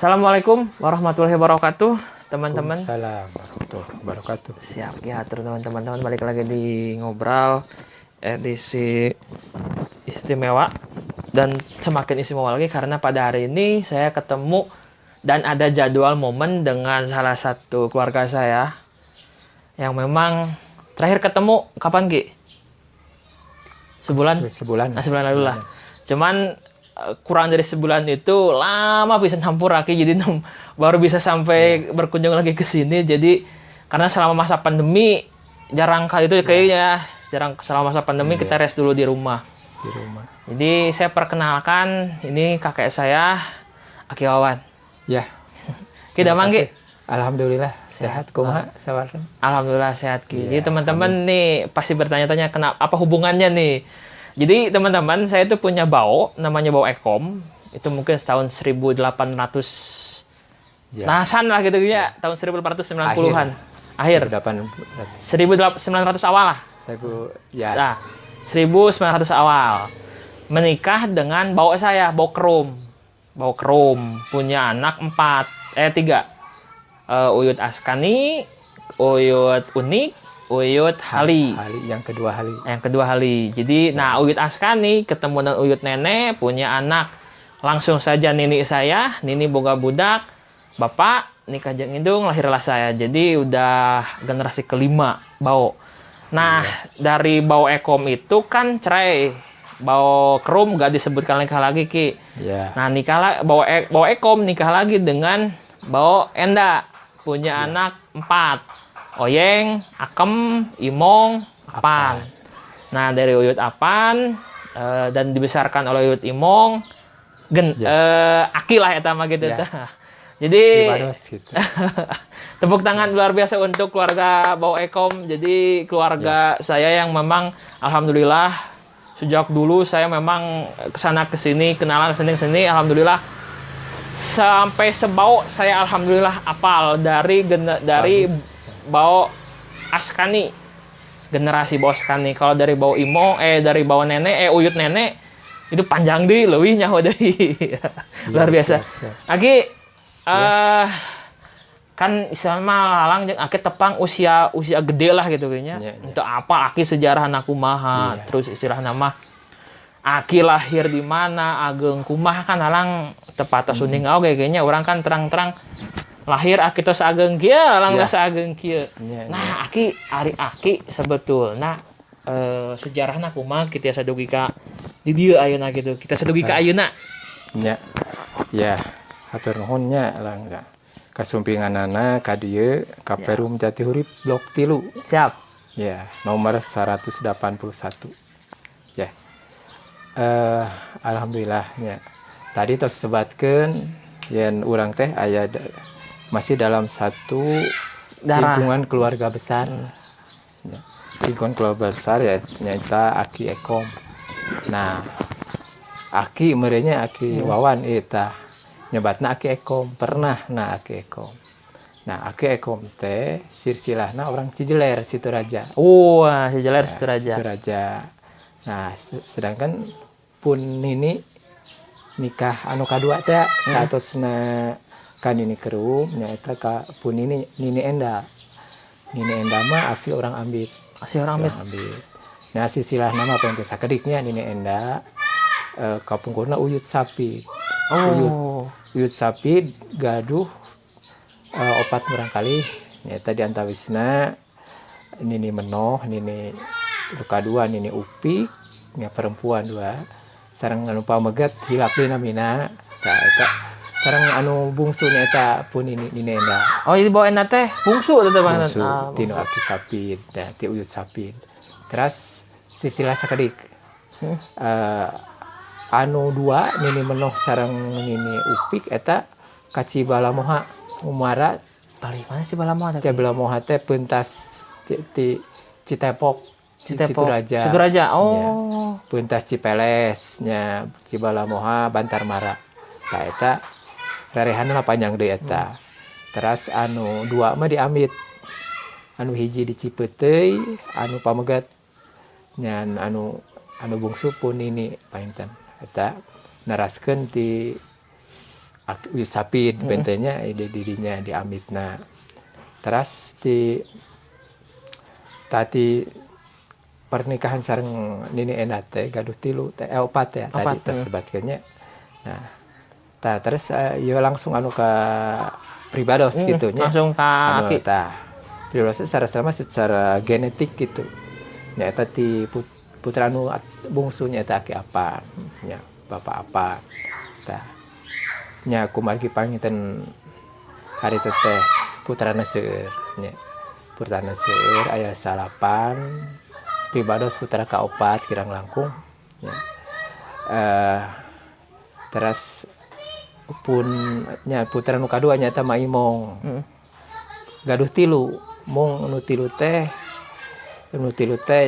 Assalamualaikum warahmatullahi wabarakatuh, teman-teman. Waalaikumsalam warahmatullahi wabarakatuh. Siap ya, teman-teman balik lagi di ngobrol edisi istimewa dan semakin istimewa lagi karena pada hari ini saya ketemu dan ada jadwal momen dengan salah satu keluarga saya yang memang terakhir ketemu kapan Ki? Sebulan? Sebulan. Sebulan lalu lah. Cuman kurang dari sebulan itu lama bisa hampur lagi, jadi baru bisa sampai berkunjung lagi ke sini. Jadi karena selama masa pandemi jarang kali itu kayaknya jarang, selama masa pandemi kita rest dulu di rumah. Jadi saya perkenalkan, ini kakek saya Aki Wawan. Ya. Kita manggi. Alhamdulillah sehat kumaha sawarna. Alhamdulillah sehat Ki. Jadi teman-teman nih pasti bertanya-tanya kenapa, apa hubungannya nih? Jadi teman-teman, saya tuh punya bau, namanya bau ekom. Itu mungkin tahun 1800 nasan lah gitu ya, tahun 1890-an. Akhir. 1900 awal lah. Nah, 1900 awal. Menikah dengan bau saya, bau kerum. Bau kerum, punya anak 3. Uyut Askani, Uyut Unik, Uyut Hali. Yang kedua Hali. Jadi, Uyut Askani ketemu dengan Uyut Nenek, punya anak. Langsung saja nini saya, nini boga budak, bapak nikah jeung indung, lahirlah saya. Jadi udah generasi kelima bau. Dari bau ekom itu kan cerai. Bau kerum gak disebutkan nikah lagi Ki. Nikah bau ekom nikah lagi dengan bau enda, punya anak 4. Oyeng, Akem, Imong, Apan. Dari Uyut Apan dan dibesarkan oleh Uyut Imong, Aki lah ya mah gitu. Jadi gitu. tepuk tangan luar biasa untuk keluarga Bau Ekom. Jadi keluarga saya yang memang alhamdulillah sejak dulu saya memang kesana kesini, kenalan kesini, alhamdulillah sampai sebau saya alhamdulillah apal dari Bau Askani, generasi Bau Askani. Kalau dari Bau Imo, dari Bau Nenek, Uyut Nenek itu panjang deh, lebih nyaho deh. Luar biasa. Aki, kan istilahnya lalang jeung Aki tepang usia gede lah gitu kayaknya. Untuk apa Aki sejarah anak kumaha, terus istilah nama Aki lahir di mana, ageng kumaha kan lalang tepat suning oge kayaknya orang kan terang-terang lahir Aki tos ageng kieu, lalang tos ageng kieu. Aki ari Aki sebetulna sejarahna kumaha kita sadugi ka di dieu ayeuna gitu. Kita sadugi ka ayeuna. Ya, hatur nuhun nya lang. Kasumpinganana ka dieu ka Perum Jatihurip Blok 3. Siap. Ya, nomor 181. Ya. Alhamdulillah nya. Tadi tos sebatkeun yen urang teh aya masih dalam satu lingkungan keluarga besar. Lingkungan keluarga besar ya nyata Aki Ekom. Aki merenya Aki Wawan eta nyebatna Aki Ekom pernah Aki Ekom. Aki Ekom teh silsilahna orang Cijeler Situraja. Cijeler Situraja. Sedangkan pun nini nikah anu kadua teh satosna kan ini kerum nyaeta ka pun nini enda. Nini enda mah asli orang Ambit. Silsilah nama pente sakediknya nini enda kapungkurna Uyut Sapi. Uyut Sapi gaduh opat barangkali nyaeta di antawisna nini Menoh, nini kadua nini Upik, nya perempuan 2. Sareng anu pameget hilap deui namina. Sareng anu bungsu nyaeta pun nini enda. Ini bawa enda teh bungsu teh Bang. Tinu Aki Sapin, ti Uyut Sapin. Terus silsilah sakedik. Anu 2 nini Menoh sareng nini Upik eta ka Cibalamoha Umara. Tali mana Cibalamoha teh? Cibalamoha teh pentas ti Citepok. Situraja. Pentas Cipeles nya Cibalamoha Bantarmara. Eta rarehanna panjang deui eta. Terus anu 2 mah di Amit. Anu hiji di Cipeuteui, anu pamegat nya anu bungsu pun ini painten. Eta naraskeun ti uyut sapi bentenya ide dirinya di amitna. Terus tadi pernikahan sareng nini ena teh gaduh tilu teh opat ya tadi tersebatkannya. Nah, terus ya langsung anu ke pribados gitu nya. Langsung ke aki. Pribados secara genetik gitu. Nya eta ti putra anu bungsunya eta aki apa nya bapak apa. Tah. Nya kumargi panginten hari teteh putrana seueur nya. Putrana seueur aya 8 pribados putra kaopat kirang langkung ya. Terus pun nya putra nu kadua nyata maimong gaduh tilu mung nu tilu teh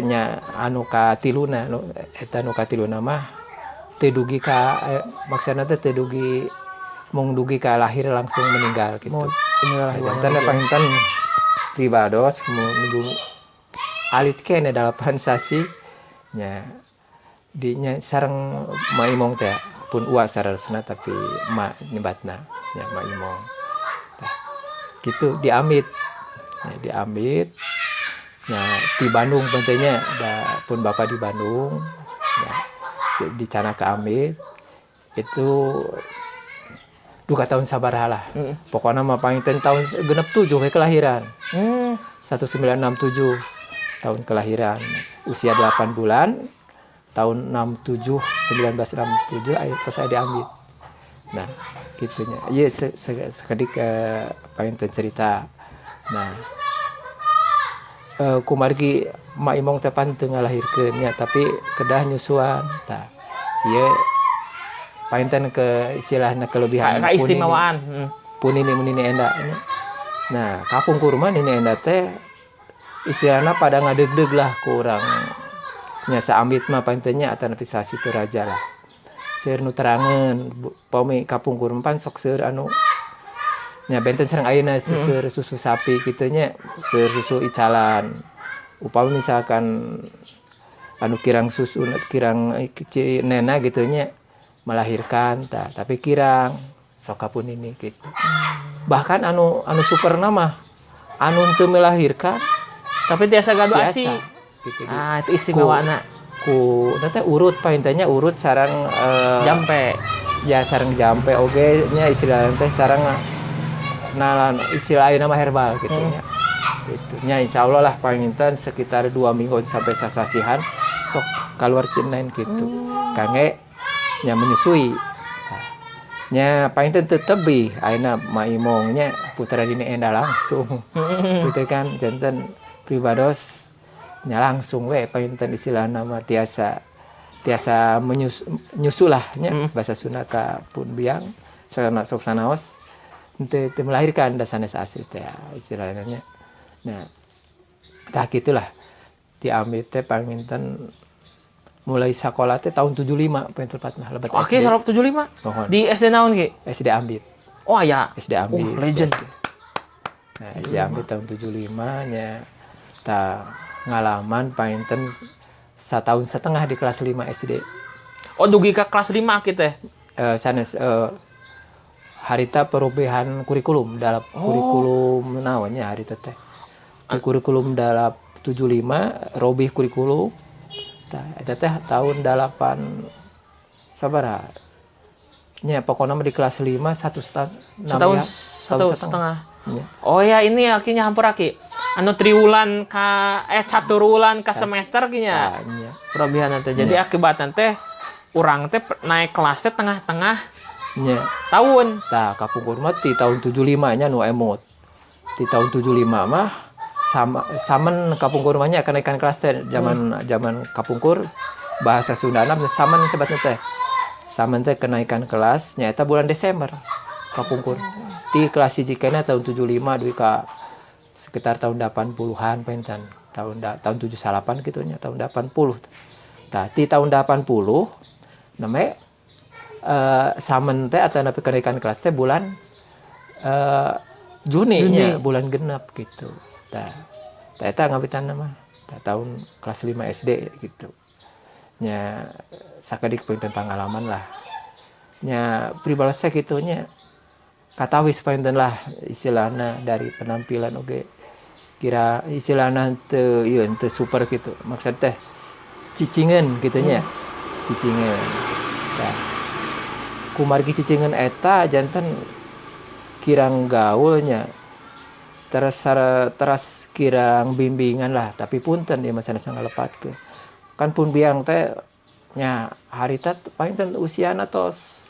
nya anu ka tiluna eta nu ka tiluna mah teu dugi ka maksudna teh teu dugi mung dugi ka lahir langsung meninggal gitu. Inilah panginten pribados menuju alit kene 8 sasi nya dinya sareng maimong teh pun uas sarasna tapi ma nyebatna nya maimong. Nah, gitu diamit. Ya, diamit. Nya di Bandung pentenya pun bapak di Bandung ya di cana ke amit itu duka tahun sabaraha lah. Pokoknya mah panginten tahun genep 7 we kelahiran. 1967 tahun kelahiran, usia 8 bulan, tahun 1967 terus saya diambil. Nah, gitunya. Iya sekedik panginten cerita. Nah, kumargi maimong tepan teu ngalahirkeun nya tapi kedah nyusuan. Tah. Ieu panginten ke istilahna kelebihan keistimewaan. Pun ini enda nya. Nah, kapungkur mah nini enda teh istilahna pada ngadeg-deg lah kurang nya saambit mah pantennya atanepisasi teu raja lah seueur nu terangeun pami kapungkur pan sok seueur anu nya benten sareng ayeuna seueur susu sapi kitu nya seueur susu icalan upami misalkan anu kirang susu kirang nena gitu nya melahirkan tapi kirang sok kapun ini gitu bahkan anu superna mah anu teu melahirkan tapi tiasa gaduh asi. Gitu, itu istimewana. Ku teh urut paintanya urut sareng jampe. Ya sareng jampe oge nya istilahna teh sareng istilah ayeuna mah herbal gitu nya. Gitu. Nya insyaallah lah panginten sekitar 2 minggu sampai sasasihan sok kaluar cinain gitu. Kangge nya menyusui. Nya panginten teu tebih ayeuna maimong nya putra dini enda langsung. Gitu kan janten pribados nya langsung we panginten istilahna mah tiasa menyusulah nya bahasa Sunda ka pun biang sok sanaos teu melahirkan da sanes asli teh istilahna nya. Nah, tah gitulah diambil teh panginten mulai sekolah teh tahun 75 poin tepatna lebat SD. Oke, 75. Di SD naon ki? SD Ambit. Oh aya. SD Ambit. Legend. Nah, SD Ambit tahun 75 nya ngalaman panginten 1,5 tahun di kelas 5 SD. Oh dugi ke kelas 5 kita. Sanes harita perubahan kurikulum dalam kurikulum naonnya harita teh. Kurikulum dalam 75 robih kurikulum. Eta teh tahun 8 sabaraha. Nya pokoknya di kelas 5 1,5 tahun. Ya. Oh ya ini akhirnya hampir aki. Anu triwulan ka caturulan ka semester kinya. Perubahan teh. Jadi akibatna teh urang teh naik kelas teh tengah-tengah tahun. Tah kapungkur mah ti tahun 75 nya nu emot. Di tahun 75 mah samen kapungkur mah nya kenaikan kelas teh zaman kapungkur bahasa Sundana samen sebatna teh. Samen teh kenaikan kelas nya eta bulan Desember kapungkur. Di kelas 1 kena tahun 75 duit ka sekitar tahun 80-an pentan tahun 78 gitu nya tahun 80. Tah di tahun 80 namanya samen teh atau kenaikan kelas teh bulan Juni nya bulan genep gitu. Tah eta ngabitan mah tahun kelas 5 SD gitu. Nya sakedik penting pengalaman lah. Nya pribados teh kitu nya katawis painten lah istilahna dari penampilan oge kira istilahna teu ieu teu super gitu maksud teh cicingan gitunya cicingan tah kumargi cicingan eta janten kirang gaulnya teras kirang bimbingan lah tapi punten ieu mah sanes ngalepatkeun kan pun biang teh nya harita painten usiana tos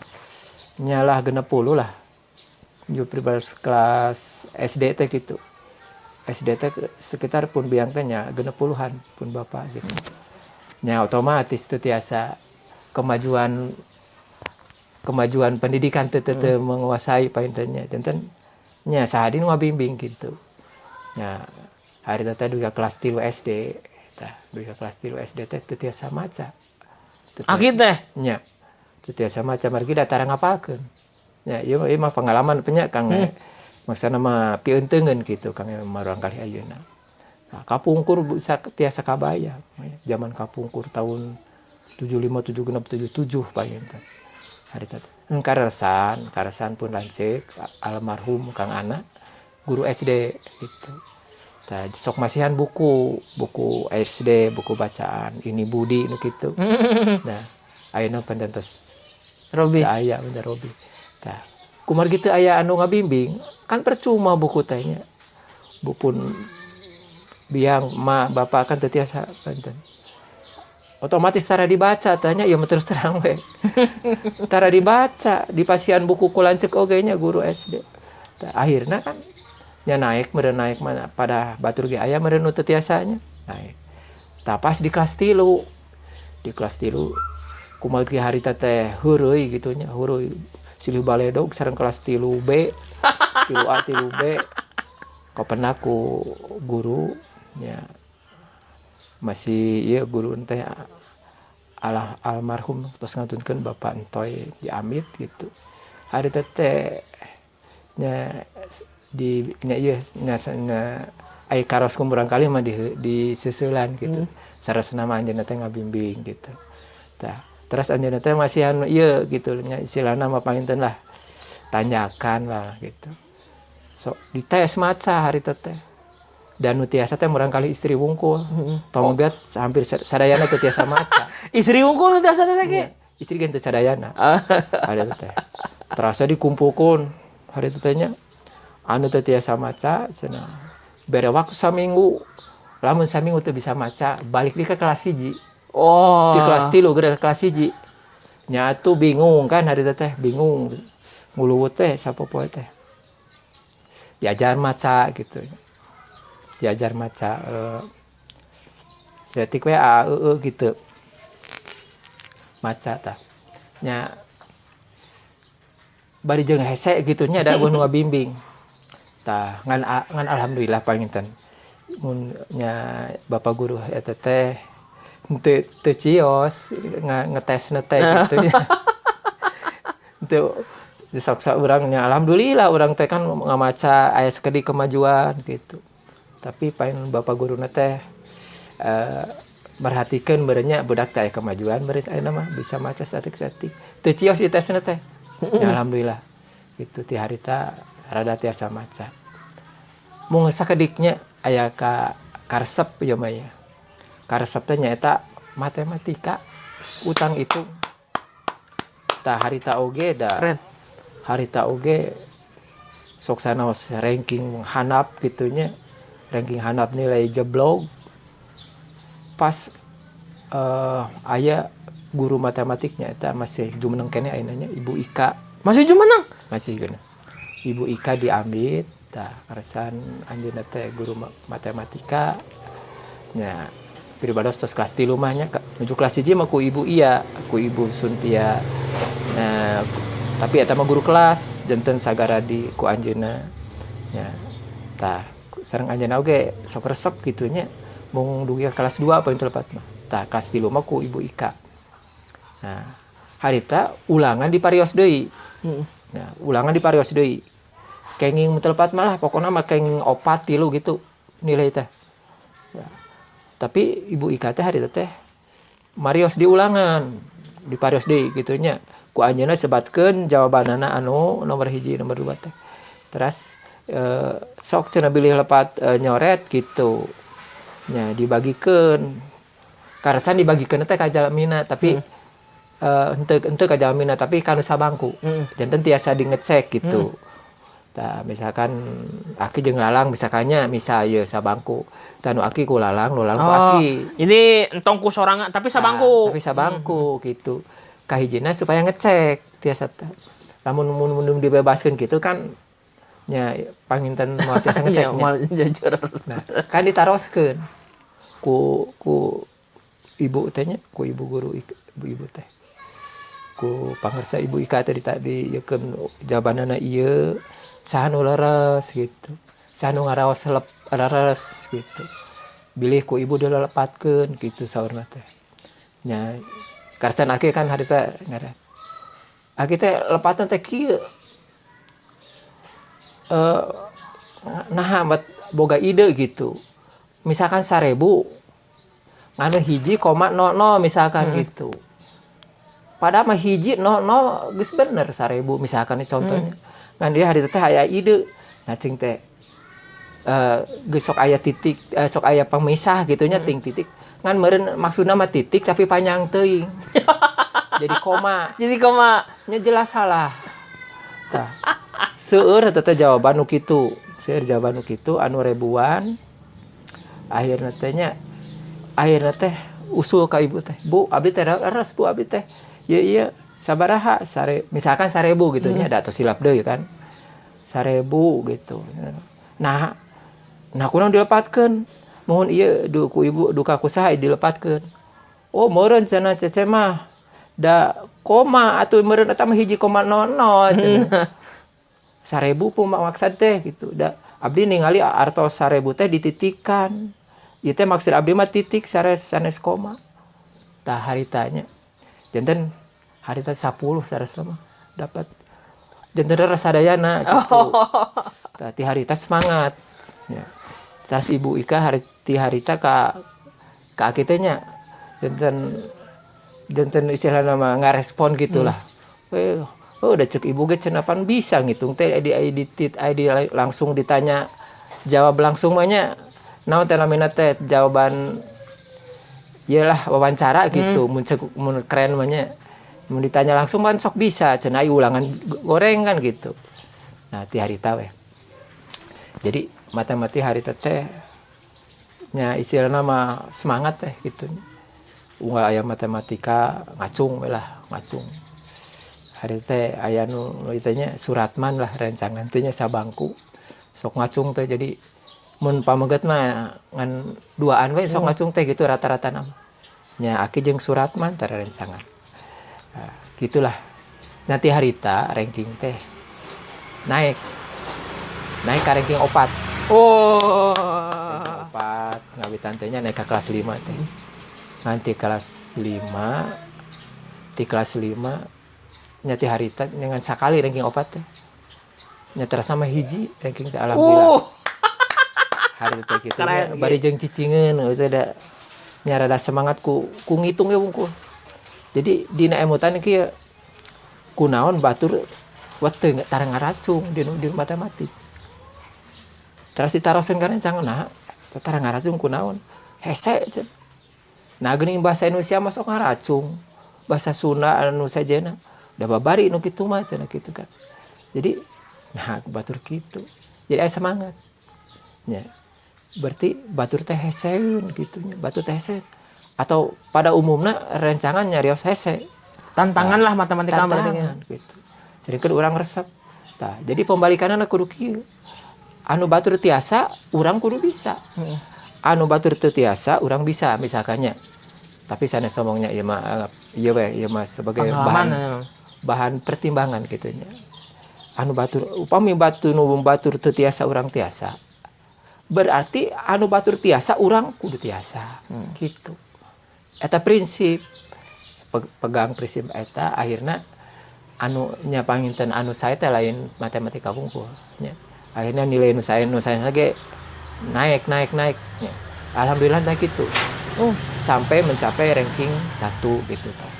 nyalah 60 lah ju pribadi kelas SD teh gitu SD teh sekitar pun biang teh nya 60-an pun bapak gitu nya otomatis teu tiasa kemajuan pendidikan teu menguasai paintennya janten nya sahadin ngabimbing gitu nya hari teh duga kelas 3 SD tah duga kelas 3 SD teh teu tiasa maca Akid teh nya teu tiasa maca margi datara ngapalkeun nya ieu mah pengalaman penya Kang maksudna mah pieuteungeun gitu Kang marang kali ayeuna nah, kapungkur bisa tiasa kabaya zaman kapungkur tahun 75 76 77 paling teh hari teh karasan pun lanceuk almarhum Kang Ana guru SD gitu tah sok masihan buku SD buku bacaan ini Budi nu kitu nah ayeuna pandantos Robi aya bener Robi tah kumargi teu aya anu ngabimbing kan percuma buku teh nya bupun biang ma bapak kan teu tiasa panten otomatis tara dibaca tanya ya terus terang we tara dibaca dipasihan buku kulanceuk oge nya guru SD tah akhirna kan nya naik mana pada batur ge aya meureun nu teu tiasa nya naik tah pas di kelas 3 kumaha harita teh heureuy gitu nya heureuy silih baledog sareng kelas 3B 3A 3B kapenna ku guru nya masih ieu guru teh almarhum tos ngatunkeun Bapak Entoy di Amit gitu hari teh nya di nya ieu nya ai karos kumurang kali mah di seuselan gitu sarasna mah anjeunna teh ngabimbing gitu tah terus anjeunna teh masihan ieu gitu nya istilahna mah painten lah tanyakan lah gitu sok dites maca hari teh dan nu tiasa teh murang kali istri wungkul pamogat hampir sadayana teu tiasa maca istri wungkul teh tiasa teh ge istri gen teu sadayana hari teh terasa dikumpulkeun hari teh nya anu teu tiasa maca cenah bere waktu saminggu lamun saminggu teu bisa maca balik di ke kelas 1 di kelas 3 geura kelas 1 nya atuh bingung kan hari teh bingung nguluwut teh sapopoe teh diajar maca gitu diajar maca setik we gitu maca tah nya bari jeung hese gitu nya da nu bimbing tah ngan alhamdulillah panginten mun nya bapak guru eta teh teu cios ngetesna teh gitu nya teu sok-sok urangnya alhamdulillah urang teh kan ngamaca aya sakedi kemajuan gitu tapi pain bapak guruna teh merhatikeun beureunya budak teh aya kemajuan beureun ayeuna mah bisa maca satik-satik teu cios ieu tesna teh ya alhamdulillah gitu ti harita rada tiasa maca mung sakediknya aya ka karesep ieu mah ya karesep teh nyaeta matematika utang hitung tah harita oge da keren harita oge sok sanaos ranking handap gitunya ranking handap nilai jeblog pas aya guru matematiknya eta masih jumeneng kene ayeuna nya Ibu Ika masih jumeneng masih geuna Ibu Ika diambil tah karesan anjeunna teh guru matematika nya pribados tos kelas 3 mah nya menuju kelas 1 mah ku Ibu Iya ku Ibu Suntia nah tapi eta mah guru kelas janten sagara di ku anjeunna nya tah sareng anjeunna oge sok resep kitu nya mung dugi kelas 2 poin telepat mah tah kelas 3 mah ku Ibu Ika nah harita ulangan di parios deui nah ulangan di parios deui kenging telepat malah pokona mah kenging 4 3 gitu nilai teh ya. Tapi Ibu Ika teh harita teh marios di ulangan di parios deui kitu nya ku anjeunna sebatkeun jawabanana anu nomor hiji nomor 2 teh. Terus sok cenah bilih lepat nyoret gitu. Nya dibagikeun. Karasan dibagikeun teh ka jalamina tapi henteu ka jalamina tapi kanu sabangku. Janten tiasa di ngecek gitu. Tah misalkan aki jeung lalang misalkannya misal ieu sabangku. Tah nu aki ku lalang, nu lalang ku aki. Ini entong ku sorangan tapi sabangku. Tapi sabangku gitu. Kahijina supaya ngecek tiasa lamun mun dibebaskeun gitu kan nya panginten moal tiasa ngeceknya. Moal jujur. Nah, kan ditaroskeun ku ibu teh nya, ku ibu guru ibu teh. Ku pangarsa ibu Ika tadi yekeun jawabanana ieu saha nu leres gitu. Saha nu ngaraos leres gitu. Bilih ku ibu dilepatkeun gitu saurna teh. Nya karsan aki kan harita ngaran. Aki teh lepatan teh kieu. Nah boga ide gitu. Misalkan 1000 nganu hiji koma 00 misalkan gitu. Padahal mah hiji 00 geus bener 1000 misalkan contohnya. Ngan dia harita teh aya ide. Nah cing teh geus sok aya titik sok aya pemisah gitu nya ting titik. Ngan meureun maksudna mah titik tapi panjang teuing. Jadi koma. Nya jelas salah. Tah. Seueur teh jawaban nu kitu. Seueur jawaban nu kitu anu ribuan. Akhirna teh usul ka ibu teh. Bu, abdi teh leres Bu abdi teh. Ieu sabaraha? Misalkan 1000 gitu nya da atuh silap deui kan. 1000 gitu. Nah kunaon dilepatkeun? Mohon ieu ku ibu duka ku saha dilepatkeun. Oh, meureun cenah cece mah da koma atuh meureun eta mah hiji koma 00 cenah. 1000 pun maksud teh gitu. Da abdi ningali artos 1000 teh dititikan. Ieu teh maksud abdi mah titik sanes koma. Tah haritanya. Janten harita 10 sanes mah dapat. Janten rasadayana gitu. Tah ti harita semangat. Ya. Tas ibu Ika harita ka aki teh nya. Janten istilahna mah ngarespon gitulah. Udah cek ibu ge cenah pan bisa ngitung teh di langsung ditanya jawab langsung mah nya naon teh namina teh jawaban iyalah wawancara gitu mun keren mah nya mun ditanya langsung kan sok bisa cenah ulangan goreng kan gitu. Nah ti harita we. Jadi mati harita teh nya istilahna mah semangat teh gitu. Unggal aya matematika ngacung we lah ngacung. Hari teh aya nu ieu nya suratman lah rancangan teh nya sabangku. Sok ngacung teh jadi mun pameget mah ngan duaan we sok ngacung teh gitu rata-rata nama. Nya aki jeung suratman tara rancangan. Nah, gitulah. Nanti harita ranking teh naik ka ranking 4. Oh. Ranking 4 ngawitan teh nya naik ke kelas 5 teh. Nanti kelas 5 di kelas 5 nyati harita dengan sakali ranking 4 teh. Nya terasa mah hiji ranking teh alhamdulillah. Harita teh kitu bari jeung cicingeun itu ada nya rada semangat ku ngitung ge wungkul. Jadi dina emutan kieu kunaon batur weteu tara ngaracung di matematik. Terus ditaroskeun ka rancangan nah tara ngaracung kunaon? Hese. Nah geuning bahasa Indonesia mah sok ngaracung. Bahasa Sunda anu sajena da babari nu kitu mah cenah kitu kan. Jadi nah batur kitu. Jadi aya semangat. Nya. Berarti batur teh heseun kitu nya. Batur teh hese. Atau pada umumna rancangan nyarios hese. Tantangan lah matematika berarti gitu. Sering urang resep. Tah, jadi pembalikanana kudu kieu. Anu batur tiasa urang kudu bisa. Anu batur teu tiasa urang bisa misalkannya. Tapi sanes omongnya ieu mah ieu mah sebagai bahan pertimbangan gitu nya. Anu batur upami batur teu tiasa urang tiasa. Berarti anu batur tiasa urang kudu tiasa. Gitu. Eta prinsip pegang prinsip eta akhirna anu nya panginten anu sae teh lain matematika wungkul nya. Akhirnya nilai nu sae ge naik nya. Alhamdulillah tah kitu. Sampai mencapai ranking 1 gitu tah.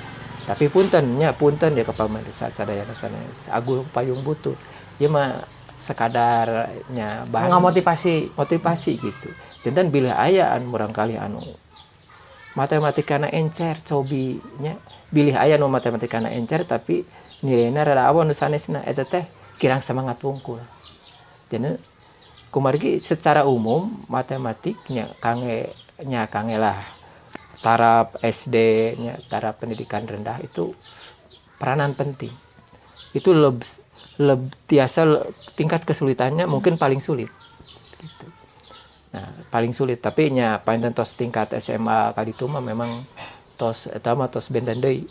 Tapi punten ya ke pamarisa sadayana sanes agul payung butut. Ieu mah sekadarnya bahan motivasi gitu. Dinten bilih aya anu murangkalih anu matematikana encer cobi nya bilih aya nu matematikana encer tapi nilainya rada awan nu sanesna eta teh kirang semangat wungkul. Jadi kumargi secara umum matematiknya kange lah taraf SD nya taraf pendidikan rendah itu peranan penting. Itu tingkat kesulitannya mungkin paling sulit gitu. Nah, paling sulit tapi nya painten tos tingkat SMA kali itu mah memang tos etama tos benten deui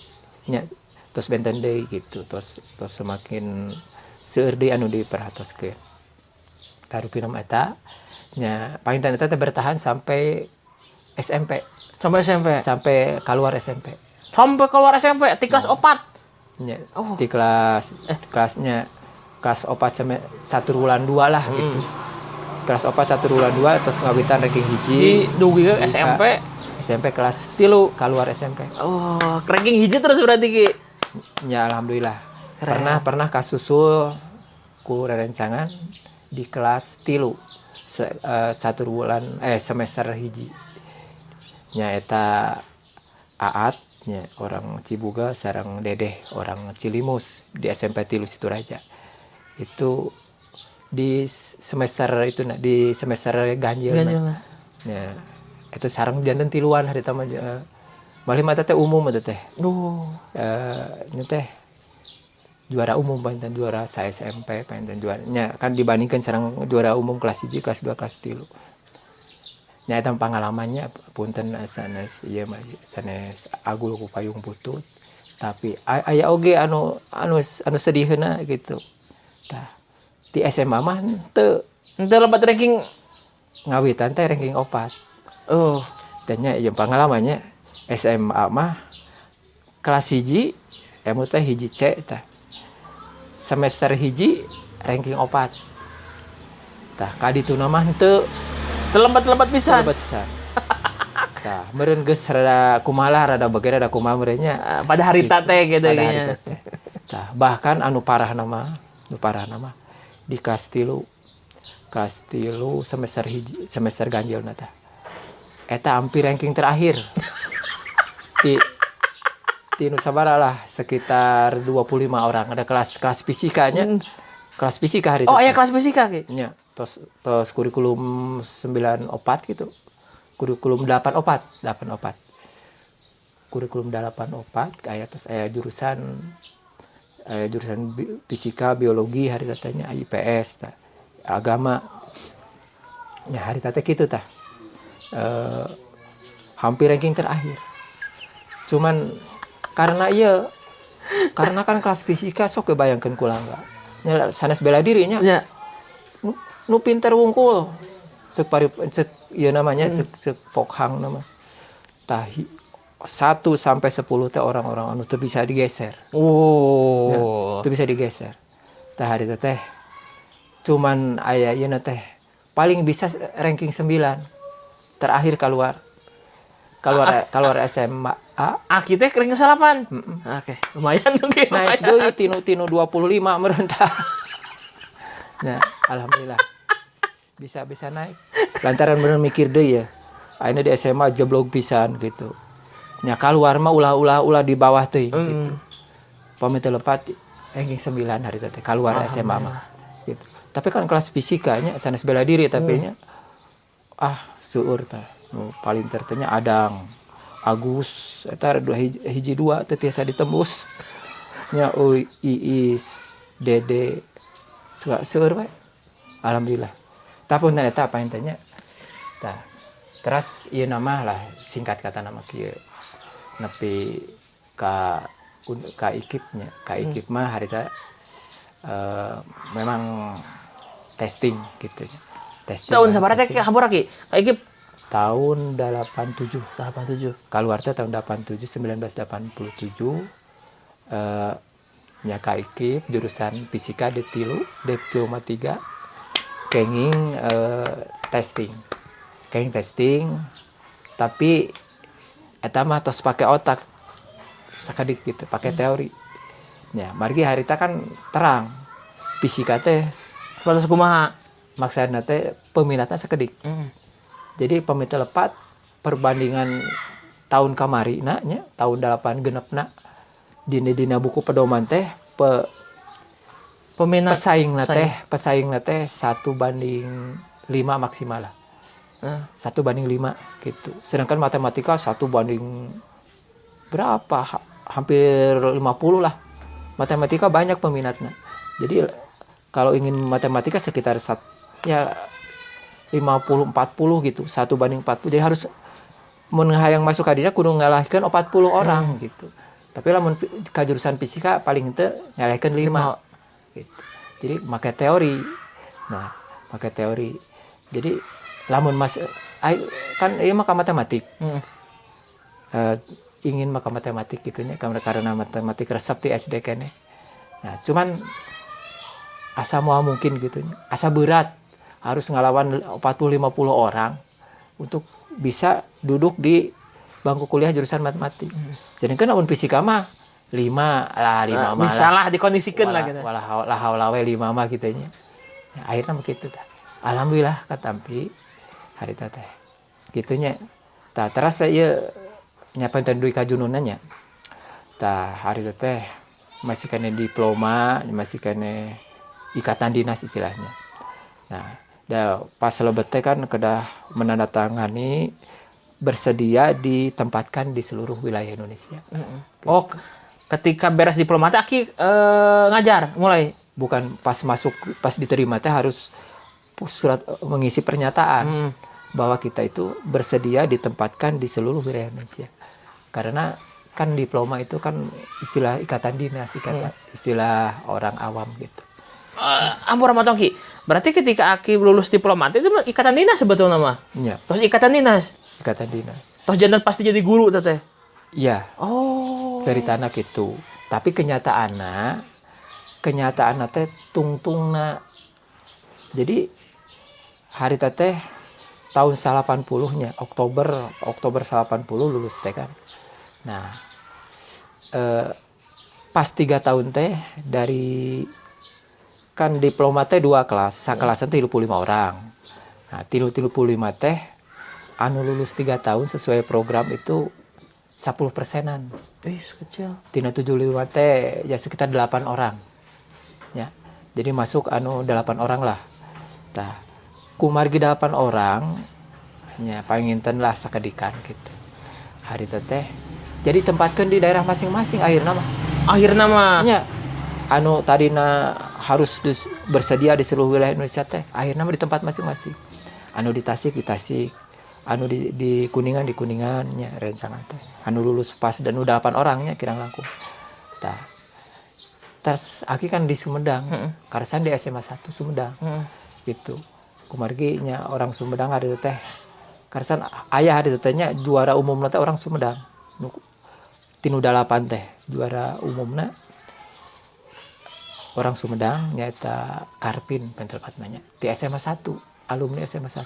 nya tos benten deui gitu tos semakin seueur deui anu diperhatoskeun. Tarupina mah eta nya painten eta teh bertahan sampai SMP. Sampai keluar SMP. Sampai keluar SMP di kelas 4. Ya, di kelasnya kelas 4 1 bulan 2 lah gitu. Kelas 4 1 bulan 2 terus ngawitan ranking hiji. Di dugi ke SMP kelas 3 keluar SMP. Oh, ranking hiji terus berarti Ki. Ya alhamdulillah. Pernah kasusul ku rerencangan di kelas 3 1 bulan semester hiji. Nya eta Aat nya orang Cibuga sareng Dedeh orang Cilimus di SMP 3 Situraja. Itu di semester itu di semester ganjil. Ya, itu sareng janten tiluan hari tama balik mata teh umum eta teh. Nya teh juara umum painten juara sa SMP painten juara nya kan dibandingkan sareng juara umum kelas 1 kelas 2 kelas 3. Nya eta pengalamannya punten sanes ieu mah sanes agul ku payung butut tapi aya oge anu sedihna gitu. Tah di SMA mah henteu lebat ranking ngawitan teh ranking 4. Dan nya ieu pengalamannya SMA mah kelas 1 emu teh hiji C tah. Semester hiji ranking 4. Tah kadituna mah henteu Lebat pisan. Nah, meureun geus rada kumaha rada bege rada kumaha meureun nya pada harita teh gitu nya. Tah, bahkan anu parah nama di kelas 3 semester hiji semester ganjilna tah. Eta hampir ranking terakhir. Di nu sabaraha lah sekitar 25 orang ada kelas fisikanya. Kelas fisika hari itu. Oh, aya kelas fisika Ki. Nya, tos kurikulum 94 gitu. Kurikulum 84. Kurikulum 84 aya tos aya jurusan fisika, biologi hari tatanya IPS tah. Agama. Ya hari tata kitu tah. Hampir ranking terakhir. Cuman karena kan kelas fisika sok kebayangkeun kulangga. Nya sanes bela dirinya. Ya. Nu pinter wungkul. Cek ieu namanya cek pokhang nama. Tah 1 sampai 10 teh orang-orang anu teu bisa digeser. Ya, teu bisa digeser. Tah hari teh cuman aya ieu teh paling bisa ranking 9. Terakhir keluar SMA. Aki teh ranking 8. Oke, lumayan oke. Naik deui tinu 25 meureun tah. Nah, alhamdulillah. Bisa naik. Lantaran bener mikir deui ya. Ayeuna di SMA jeblok pisan gitu. Nya kaluar mah ulah di bawah teh gitu. Pamit lepat ranking 9 hari teh kaluar SMA mah gitu. Tapi kan kelas fisikanya sanes bela diri tapi nya seueur tah. Paling tertanya Adang, Agus, eta hiji 2 teh tiasa ditembus. Nya Iis, Dede, seueur wae. Alhamdulillah. Tapi punten eta apa intanya? Tah. Terus ieu nama lah singkat kata nama kieu. Nepi ka IKIP-nya. Ka IKIP mah harita memang testing gitu. Testing. Tahun sabaraha teh hampura Ki? Ka IKIP tahun 87. Keluar teh tahun 1987. Nya ka IKIP jurusan fisika D3, diploma 3. Kenging testing. Tapi eta mah tos pake otak. sakadik gitu pakai teori. Ya, margi harita kan terang. Fisika teh Batas kumaha. maksudna teh peminatna sakedik. Jadi peminat lepat perbandingan tahun kamari nya tahun 8 genepna dina buku pedoman teh Peminat pesaingna teh 1:5 maksimal lah. 1:5 gitu. Sedangkan matematika 1:, berapa? Hampir 50 lah. Matematika banyak peminatnya. Jadi kalau ingin matematika sekitar 50-40 gitu, 1:40. Jadi harus hayang masuk kadinya kudu ngalahkeun 40 orang gitu. Tapi lamun ka jurusan fisika paling teu ngalahkeun 5 gitu. Jadi make teori. Nah, make teori. Jadi lamun kan ieu mah matematik. Ingin maka matematik gitunya karena matematik resep di SD kene. Nah, cuman asa moal mungkin gitu. Asa berat harus ngelawan 40-50 orang untuk bisa duduk di bangku kuliah jurusan matematik. Sedangkan lamun fisika mah 5 mah. Misalah dikondisikan lah gitu. Walah haula we 5 mah kitu nya. Ya, akhirnya begitu tah. Alhamdulillah katampi harita teh. Kitu nya. Tah teras ieu nyapan duit kajununannya. Tah harita teh masih kene diploma, masih kene ikatan dinas istilahnya. Nah, pas lebet teh kan kedah menandatangani bersedia ditempatkan di seluruh wilayah Indonesia. Oh, ketika beres diploma teh Aki ngajar mulai. Bukan pas diterima teh harus surat mengisi pernyataan bahwa kita itu bersedia ditempatkan di seluruh wilayah Indonesia. Karena kan diploma itu kan istilah ikatan dinas, istilah orang awam gitu. Ampun Ramadhan Ki. Berarti ketika Aki lulus diploma itu ikatan dinas sebetulnya mah. Iya. Terus ikatan dinas. Terus jangan pasti jadi guru teh. Iya. Oh. Ceritana gitu. Tapi kenyataanna teh tungtungna. Jadi hari teh tahun 80-nya Oktober 80 lulus teh kan. Nah, pas 3 tahun teh dari kan diploma teh 2 kelas, sakelasan teh 35 orang. Nah, 35 teh anu lulus 3 tahun sesuai program itu 10%-an. Kecil. Tina 75 teh ya sekitar 8 orang. Ya. Jadi masuk 8 orang lah. Nah, kumargi 8 orang nya panginten lah sakadikan gitu. Hari teh jadi tempatkan di daerah masing-masing akhirna mah. Nya anu tadina harus bersedia di seluruh wilayah Indonesia teh akhirnya di tempat masing-masing. Anu di Tasik, anu di Kuningan nya rencangan teh. Anu lulus pas dan udah 8 orangnya kirang langkung. Tah. Terus Aki kan di Sumedang. Karsan di SMA 1 Sumedang. Gitu. Kumargi nya orang Sumedang hari teh. Karsan ayah hari teh nya juara umumna teh orang Sumedang. Tinu 8 teh juara umumna orang Sumedang nyaeta Karpin pentelpatna nya di SMA 1, alumni SMA 1.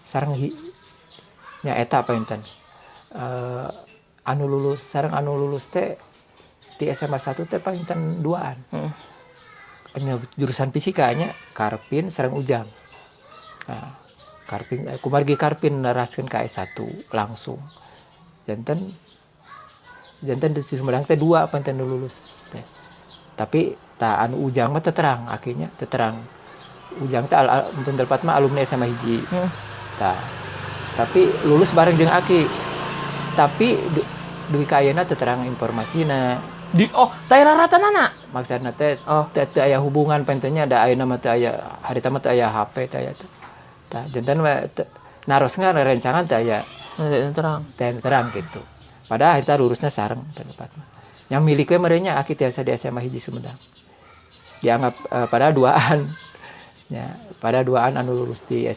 Sareng nya eta painten. Anu lulus teh di SMA 1 teh painten 2-an. Jurusan fisika nya Karpin sareng Ujang. Nah, kumargi Karpin naraskeun ka S1 langsung. Janten di Sumedang teh 2 painten lulus teh. Tapi anu Ujang mah terang akhirnya terang. Ujang teh pendapat mah alumni SMA 1. Tapi lulus bareng jeung Aki. Tapi duwi ka ayeuna teu terang informasina. Daerah ratanana. Maksudna teh teu aya hubungan pentennya da ayeuna mah teu aya harita mah teu aya HP teh aya teh. Tah janten mah narosna rencangan teu aya terang gitu. Padahal harita lulusna sareng pendapat mah. Yang milik we merenya Aki tiasa di SMA 1 Sumedang. Dianggap pada 2-an. Ya, pada 2-an anu lulus di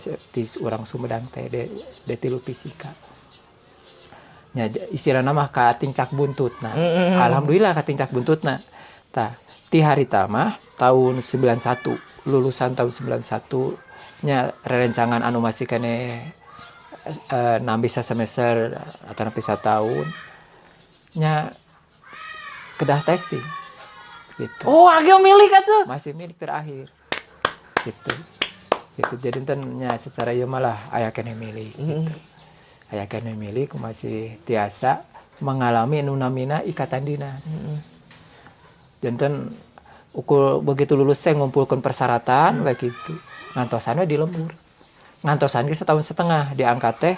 urang Sumedang teh de tilu fisika. Nya istilahna mah katingcak buntutna. Alhamdulillah katingcak buntutna. Tah, ti harita mah tahun 91, lulusan tahun 91 nya rerencangan anu masih kene 6 bisa semester atau 1 tahun. nya kedah testing gitu. Oh, age milik atuh. Masih milik terakhir gitu. Gitu jadi nya secara ieu malah aya keneh milik gitu. Aya keneh milik masih tiasa mengalami nu namina ikatan dinas. Janten ukur begitu lulus teh ngumpulkeun persyaratan baik itu. Ngantosannya di lembur. Ngantosan ge setahun setengah diangkat teh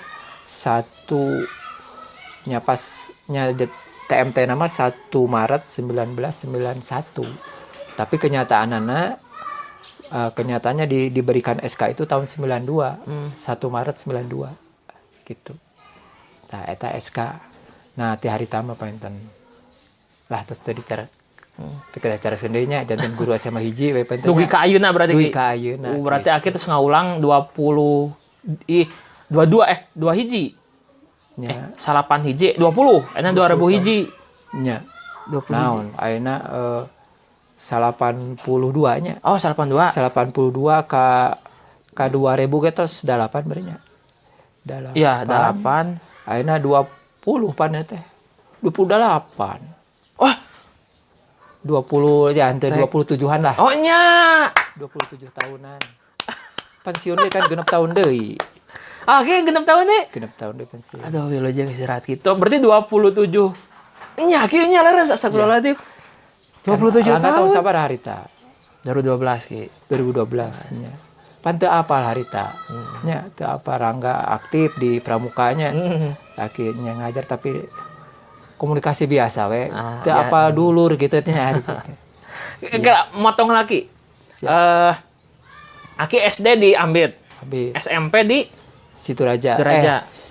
1 nya pas nya TMT nama 1 Maret 1991. Tapi kenyataannya diberikan SK itu tahun 92. 1 Maret 92 gitu. Nah eta SK. Nah ti harita mah painten. Lah terus tadi cara pikir cara sendirinya jantan guru SMA hiji we painten. Dugi ka ayeuna berarti. Dugi ka ayeuna. Berarti aki terus ngaulang 22 2 hiji. Nya. Salapan hiji 20. Enak 2000 hiji. Nya. 20 hiji. Naon ayeuna 82 nya. Oh, 82. 82 ka 2000 ge tos 8 berenya. 8. Iya, 8. Ayeuna 20 pan teh. 28. Wah, 20 ya hampir 27-an lah. oh nya. 27 tahunan. Pensiun ge kan genep tahun deui. Oke, genep tahun nih. Genep tahun deui pensiun. Aduh, wilujeng istirahat gitu. Berarti 27. Nya, kieu nya leres astagfirullahaladzim. 27 tahun tahun. sabar harita. 2012 ki. 2012 nya. Pan teu apal harita. Nya teu apal Rangga aktif di pramukanya. Akhirnya ngajar tapi komunikasi biasa we. Teu apal dulur gitu nya harita. Kira motong lagi. Aki SD di Ambit. SMP di Situraja.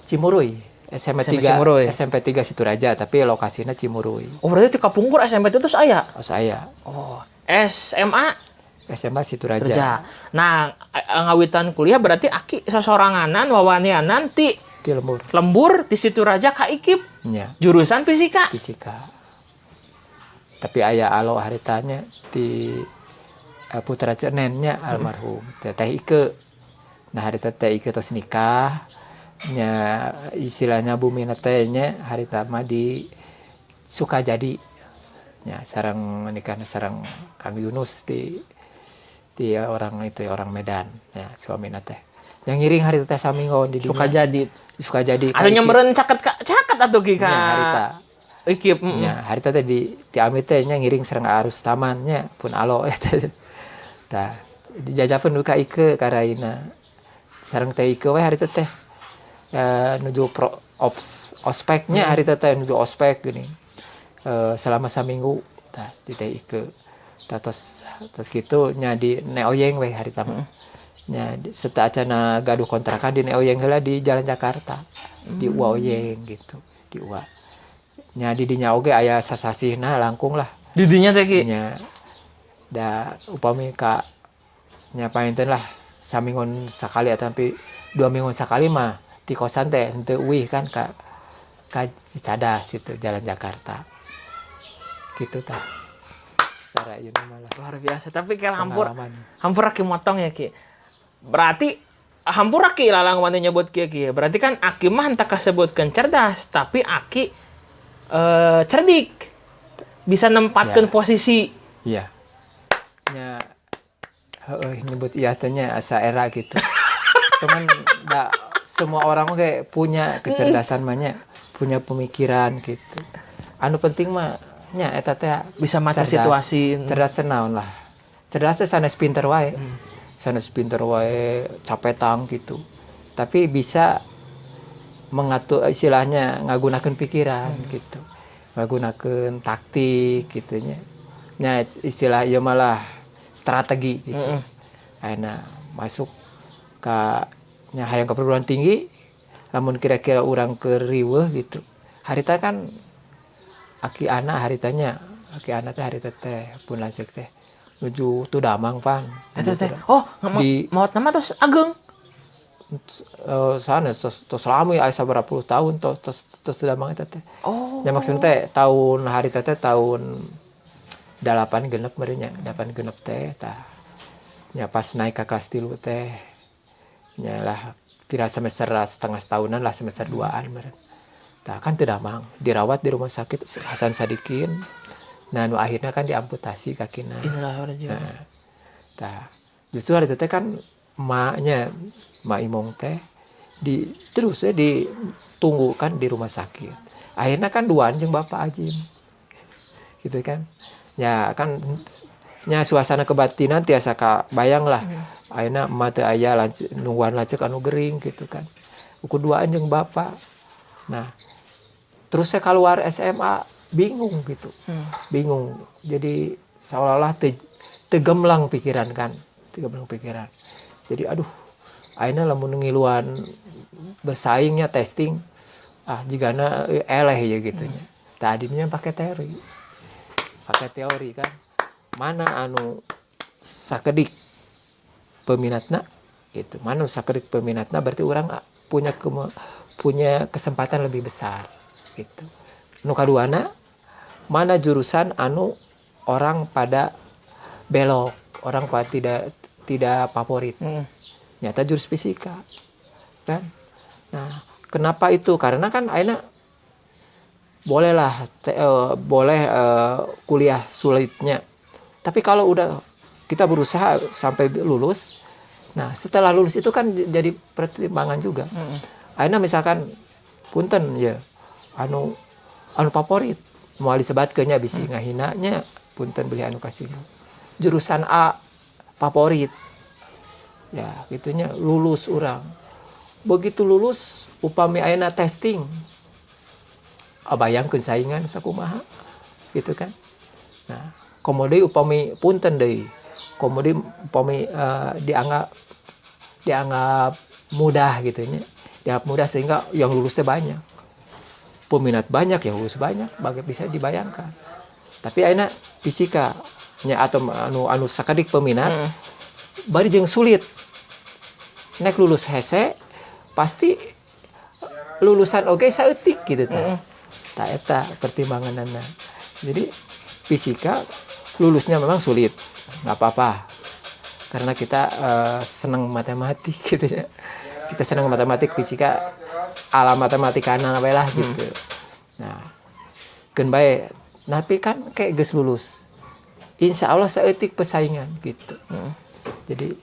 Cimurui. SMP 3 Cimurui. SMP 3 Situraja tapi lokasinya Cimurui. Oh, berarti di Kapungkur SMP itu terus aya. Oh, saya. Oh, SMA Situraja. Nah, ngawitan kuliah berarti aki sosoranganan wawanianan ti lembur di Situraja ka IKIP. Nya. Jurusan fisika. Tapi aya alo haritanya di putra cenennya almarhum Teh Ike. Nah harita Teh Ike tos nikah nya istilahnya bumi teh nya harita mah di Sukajadi nya sareng nikahna sareng Kang Yunus di orang Medan ya suamina teh yang ngiring harita teh samingon di Sukajadi anu nyameureun caket atuh ki ka harita IKIP. Ya, harita teh di Amit teh nya ngiring sareng arus tamannya pun alo eta. Tah, dijajakeun duka Ike karaina. Sareng Teh Ike we harita teh nuju ospeknya harita teh nuju ospek gini. Selama saminggu tah di Teh Ike. Tah tos kitu nya di Neoyeng we harita mah. Nya seta acana gaduh kontrakan di Neoyeng heula di Jalan Jakarta. Di Uoyeng gitu, di Uwa. Nya di dinya oge aya sasasihna langkung lah. Di dinya teh ki. Nya da upami ka nya painten lah samingon sakali tapi 2 minggu sekali mah di kosan teh henteu euih kan ka Cicadas itu Jalan Jakarta. Gitu tah. Sara ieu malah Luar biasa, tapi kayak hampur aki motong ya ki. Berarti hampur aki lalang wani nyebut kieu. Berarti kan aki mah henteu kasebutkeun cerdas, tapi aki cerdik. Bisa nempatkeun posisi. Iya. Nya nyebut iya teh nya asa era gitu. Cuman semua orang kayak punya kecerdasan mah nya, punya pemikiran gitu. Anu penting mah nya eta teh bisa maca situasi. Cerdas naon lah. Cerdas teh sanes pinter wae. Sanes pinter wae capetang gitu. Tapi bisa mengatur istilahnya ngagunakeun pikiran gitu. Ngagunakeun taktik gitu nya. Nya istilah ieu malah strategi gitu. Ayeuna masuk ka nya hayang ka perguruan tinggi lamun kira-kira urang keur riweuh gitu. Harita kan aki anak haritanya teh harita teh pun lanceuk teh nuju Tudamang pan. Eta teh. Oh, maot nama tos ageng. Sanes tos lami aya sabaraha puluh tahun tos Tudamang eta teh. Oh. Ya maksudna teh tahun harita teh tahun 8 genep meureun nya, 8 genep teh tah. Nya pas naik ke kelas 3 teh nya lah kira semester setengah tahunan lah semester 2-an meureun. Tah kan teu damang, dirawat di rumah sakit Hasan Sadikin. Nah, nu akhirnya kan diamputasi kakina. Innalillahi wa inna ilaihi raji'un. Nah, tah justru hari teh kan emaknya, Mak Imong teh terus ditunggu kan di rumah sakit. Akhirnya kan duaan jeung Bapak Ajim. Gitu kan. Ya kan nya suasana kebatinan tiasa bayang lah. Ayeuna emak teu aya nungguan lanceuk anu gering gitu kan. Ukur duaan jeung Bapak. Nah, terus saya keluar SMA bingung gitu. Bingung. Jadi seolah-olah tegemblang pikiran kan. Tegemblang pikiran. Jadi aduh, ayeuna lamun ngiluan bersaingnya testing jigana eleh ya gitu nya. Tadinya pakai teori kan. Mana anu sakedik peminatna gitu. Mana sakedik peminatna berarti orang punya kesempatan lebih besar gitu. Nu kaduana mana jurusan anu orang pada belok, orang pada tidak favorit. Nyata jurus fisika. Kan? Nah, kenapa itu? Karena kan ayeuna bolehlah kuliah sulitnya. Tapi kalau udah kita berusaha sampai lulus, nah setelah lulus itu kan jadi pertimbangan juga. Ayeuna misalkan punten ya anu favorit moal disebatkeun nya bisi ngahinanya punten beli anu kasino. Jurusan A favorit. Ya, gitunya lulus urang. Begitu lulus upami ayeuna testing. Bayangkeun saingan sakumaha gitu kan. Nah, komodi upami punten deui. Komodi upami dianggap mudah gitu nya. Dianggap mudah sehingga yang lulus teh banyak. Peminat banyak yang lulus banyak, bisa dibayangkan. Tapi ayeuna fisika nya atau anu sakedik peminat bari jeung sulit. Nek lulus hese pasti lulusan oge saeutik gitu tah. Tah eta pertimbanganna. Jadi fisika lulusnya memang sulit. Enggak apa-apa. Karena kita senang matematik gitu ya. Kita senang matematik, fisika ala matematikana we lah gitu. Nah, keun bae. Tapi kan kayak geus lulus. Insya Allah saeutik pesaingan gitu. Jadi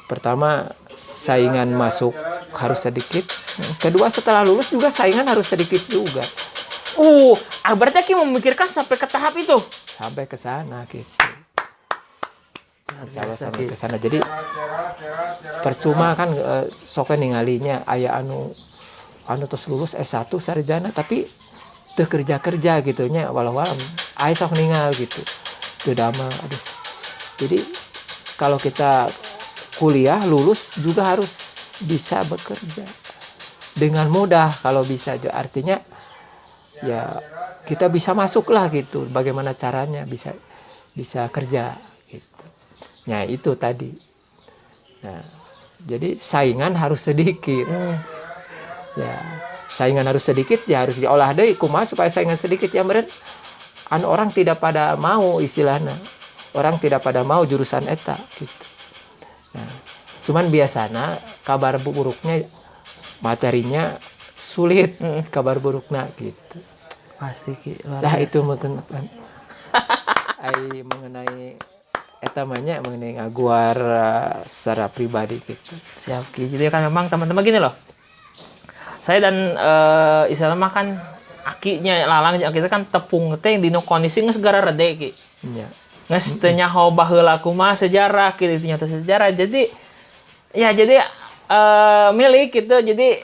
pertama saingan masuk harus sedikit. Kedua setelah lulus juga saingan harus sedikit juga. Berarti Ki memikirkan sampai ke tahap itu. Sampai ke sana gitu. Sampai ke sana. Jadi percuma kan sok ningalinya aya anu terus lulus S1 sarjana tapi teu kerja gitu nya walau-walau aya sok ningal gitu. Teu dama aduh. Jadi kalau kita kuliah lulus juga harus bisa bekerja dengan mudah kalau bisa, artinya ya kita bisa masuk lah gitu, bagaimana caranya bisa kerja gitu. Nah itu tadi. Nah jadi saingan harus sedikit. Ya saingan harus sedikit ya harus diolah deui kumaha supaya saingan sedikit ya meureun anu orang tidak pada mau istilahna. Orang tidak pada mau jurusan eta gitu. Nah, cuman biasanya kabar buruknya materinya sulit, kabar buruknya gitu. Pasti Ki. Nah itu mungkin mengenai eta manya mengenai ngaguar secara pribadi gitu. Siap Ki. Jadi kan memang teman-teman gini loh. Saya dan istilahnya kan akinya lalang kita kan tepung teh yang dino kondisi geus gara rede Ki. Iya. Geus teu nyaho baheula kumaha sejarah kitu nyata sejarah. Jadi ya jadi milik gitu. Jadi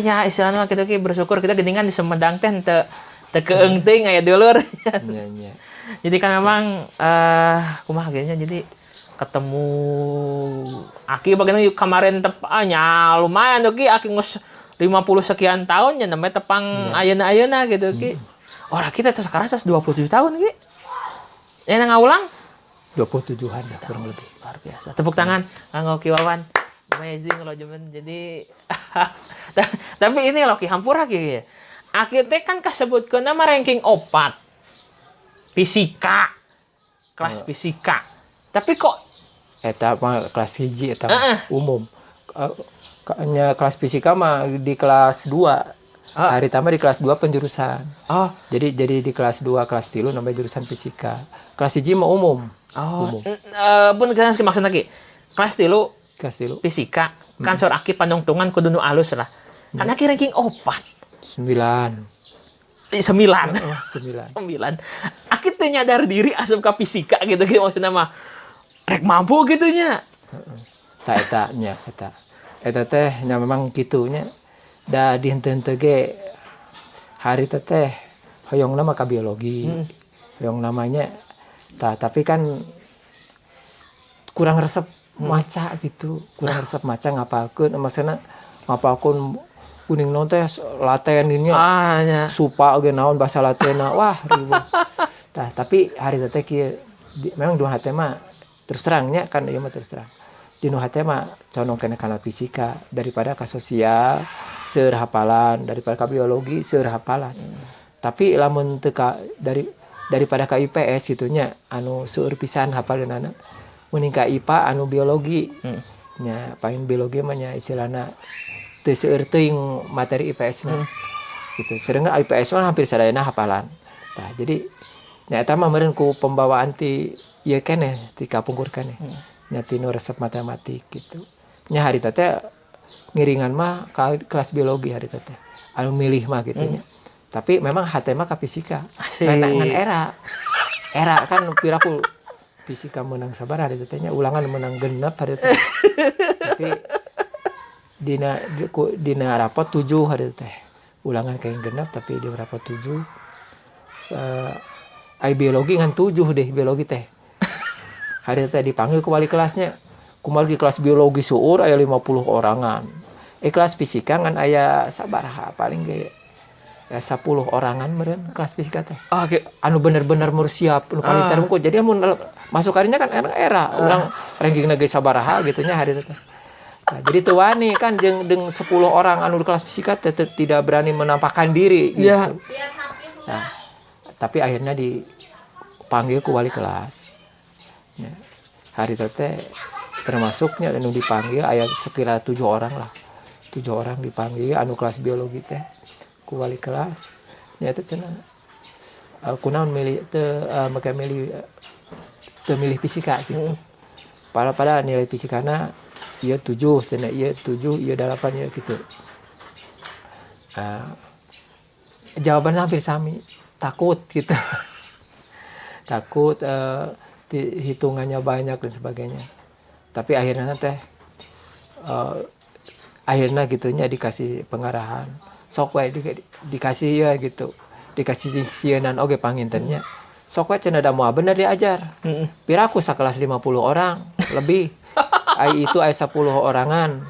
ya istilahnya kita Ki bersyukur kita geuningan di Sumedang teh teu keung teuing aya dulur. Iya. Jadi kan memang kumaha geunya jadi ketemu Aki bagian kemarin nya lumayan tuh Ki Aki ngus 50 sekian tahun ya namanya tepang ayeuna-ayeuna gitu Ki. Orang kita tuh sekarang 27 tahun Ki. Ya ngaulang 27-an ya kurang lebih. Luar biasa. Tepuk tangan kanggo Ki Wawan. Amazing loh cuman jadi tapi ini loh Ki hampura Ki. Aki teh kan kasebutkeun nama ranking 4. Fisika. Kelas fisika. Tapi kok eta mah kelas 1 eta umum. Kelas fisika mah di kelas 2 Ah. Hari tama di kelas 2 penjurusan. Oh, Jadi di kelas 2, kelas 3 namanya jurusan fisika. Kelas 1 mah umum. oh, pun kan maksud lagi. Kelas tilu Kelas 3 fisika kan sor aki panungtungan kudu nu alus lah. Kan aki ranking 4. 9. 9. 9. 9. Aki teh nyadar diri asup ka fisika gitu maksudnya mah rek mampu gitu nya. Tak eta teh nya memang kitunya da di henteu ge hari teh hoyongna mah ka biologi. Hoyong namanya tapi kan kurang resep maca gitu. Kurang resep maca ngapalkeun maksudna ngapalkeun kuning non teh laten ini Nya. supa ge naon bahasa latenna wah ribet. Tah tapi hari teh kieu memang dua hate mah terus terangnya kan ieu mah terus terang. Di nu hate mah condong kena kana fisika daripada ka sosial seueur hafalan daripada ka biologi seueur hafalan. Tapi lamun teu ka daripada ka IPS gitunya anu seueur pisan hafaleunana mending ka IPA anu biologi. Nya paling biologi mah nya istilahna teu seueur teuing materi IPS na. Gitu. Sedangkan IPS mah hampir sadayana hafalan. Nah, jadi nya eta mah meureun ku pembawaan ti ieu keneh ti kapungkur keneh. Nya ti nu resep matematik gitu. Nya hari teh ngiringan mah ka kelas biologi hari teh. Anu milih mah gitu nya. Tapi memang hate mah ka fisika. Ngan era kan piraku fisika menang sabar hari teh nya ulangan menang genep hari teh. Tapi dina rapot 7 hari teh. Ulangan kayak genep tapi di rapot 7. Ai biologi ngan 7 deh biologi teh. Hari teh dipanggil ke wali kelasnya. Kumaha di kelas biologi seueur aya 50 orangan. Kelas fisika ngan aya sabaraha paling ge ya 10 orangan meureun kelas fisika teh. Anu bener-bener mur siap nu paling terungkul. Jadi amun masuk harinya kan era urang ranking ge sabaraha gitu nya hari teh. Nah, jadi teu wani kan jeung 10 orang anu di kelas fisika tidak berani menampakkan diri gitu. Yeah. Nah, tapi akhirnya dipanggil ke wali kelas. Ya, hari teh termasuknya anu dipanggil aya sekira 7 orang lah. 7 orang dipanggil anu kelas biologi teh ku wali kelas. Nya teh cenah kunaon milih teu make milih teu milih fisika gitu. Pada nilai fisikana ieu 7, cenah ieu 7, ieu 8 ieu gitu. Jawabannya hampir sami, takut gitu. Takut hitungannya banyak dan sebagainya. Tapi akhirnya teh akhirnya gitunya dikasih pengarahan. Sok wae dikasih ya gitu. Dikasih sieun oge pangintennya. Sok wae cenah da moal bener diajar. Piraku sakelas 50 orang lebih. Ai itu 10 orangan.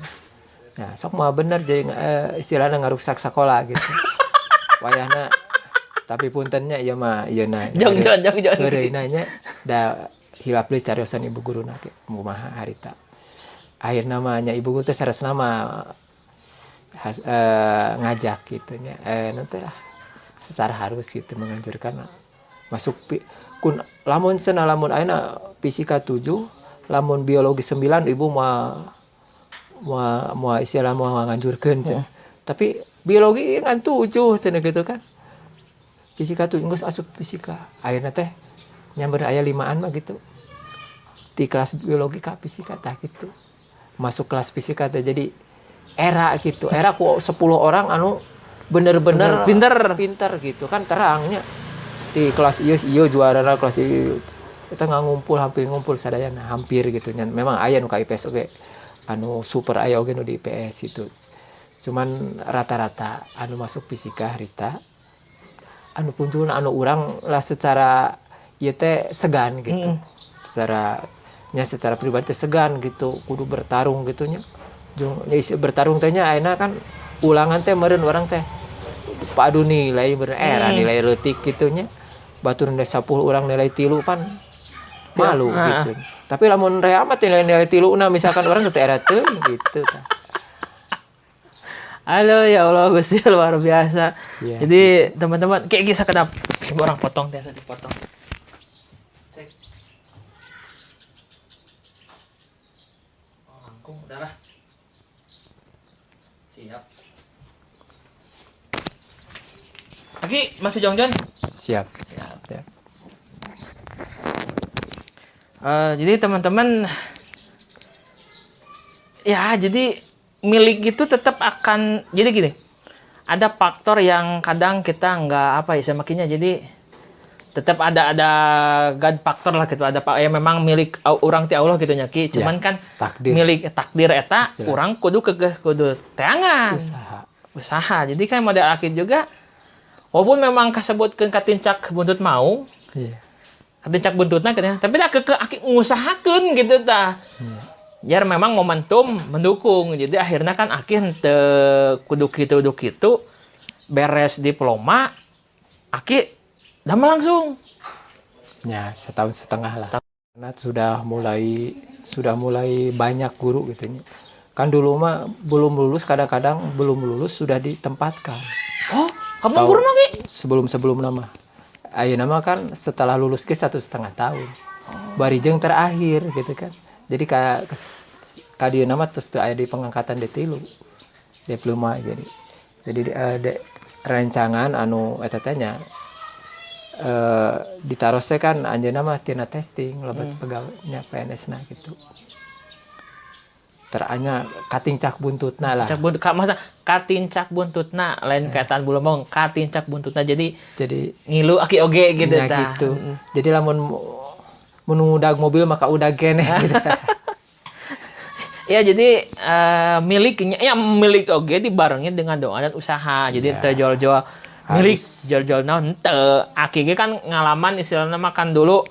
Nah, sok moal bener jadi istilahna ngarusak sakola gitu. Wayahna tapi puntennya ieu mah ieuna. Jong. Heureuna nya da hilap deui cariosan ibu guruna ge kumaha harita. Akhirna mah nya ibu guru teh saresna mah ngajak gitu nya. Nanti lah secara harus gitu menganjurkan masuk lamun ayeuna fisika 7, lamun biologi 9 ibu mah istilah mau nganjurkeun cenah. Tapi biologi kan 7 cenah gitu kan. Fisika 7 geus asup fisika. Ayeuna teh nyamber aya 5an mah gitu. Di kelas biologi ka fisika tah gitu. Masuk kelas fisika teh jadi era gitu. Era ku 10 orang anu bener-bener pinter gitu kan terangnya. Di kelas ieu juarana kelas ieu kita hampir ngumpul sadayana hampir gitu nya. Memang aya nu ka IPS oge anu super aya oge nu di IPS itu. Cuman rata-rata anu masuk fisika harita anu punculna anu urang lah secara ieu teh segan gitu. Secara pribadi teh segan gitu, kudu bertarung gitu nya. Bertarung teh nya ayeuna kan ulangan teh meureun urang teh padu nilai nilai leutik gitu nya. Batur 10 urang nilai 3 pan malu gitu. Tapi lamun rea mah nilai 3 misalkan orang teu era teuing gitu tah. Halo ya Allah Gusti luar biasa. Ya. Jadi teman-teman kayak kisah kedap orang potong biasa dipotong. Cek. Oh, langkung udah lah. Siap. Aki masih jongjon. Siap. Jadi teman-teman, ya jadi milik itu tetap akan, jadi gini, ada faktor yang kadang kita nggak apa ya semakinnya, jadi tetap ada God faktor lah gitu, ada ya memang milik orang ti Allah gitu nyaki, cuman kan takdir. milik takdir eta Istilah. orang kudu teangan usaha. Jadi kan model akid juga, walaupun memang kasebutkeun katincak buntut mau, Iya. katincak buntutna katanya, tapi dah ke akid ngusahakeun gitu tah. Iya. Jar memang momentum mendukung. Jadi akhirnya kan akid teu kudu kitu beres diploma, akid damel langsung. Ya, 1,5 tahun lah. Karena sudah mulai banyak guru gitu. Kan dulu mah belum lulus, kadang-kadang belum lulus sudah ditempatkan. Oh, kamu guru lagi? Sebelum nama. Ayeuna mah kan setelah lulus ke 1,5 tahun. Barijeng terakhir gitu kan. Jadi kadieu nama terus teu aya di pengangkatan D3 diploma jadi. Jadi rancangan anu eta teh nya ditaros teh kan anjeunna mah tina testing lobat pegawainya PNS-na gitu. Teranya katincak buntutna lah. Katincak buntutna lain kaitan belum mau katincak buntutna jadi ngilu aki oge gitu tah. Gitu. Jadi lamun udag mobil maka udag keneh gitu. Ya jadi miliknya ya milik oge dibarengin dengan doa dan usaha. Jadi teu jual-jual milik jual-jual naon teu. Aki ge kan ngalaman istilahna makan dulu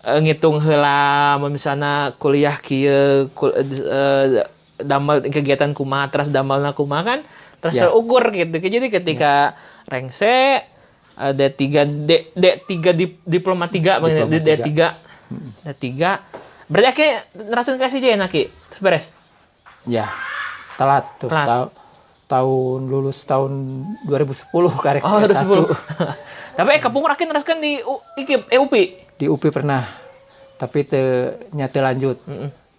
ngitung heula misalna kuliah kieu damel kegiatan kumaha terus damelna kumaha kan terus terukur gitu. Jadi ketika rengse D3 diploma 3 D3 berarti aki nerasun kasih aja Aki terus beres ya telat tuh tahun lulus tahun 2010 karek S1 tapi kapung rakin neraskan di UPI di UPI pernah tapi nyata lanjut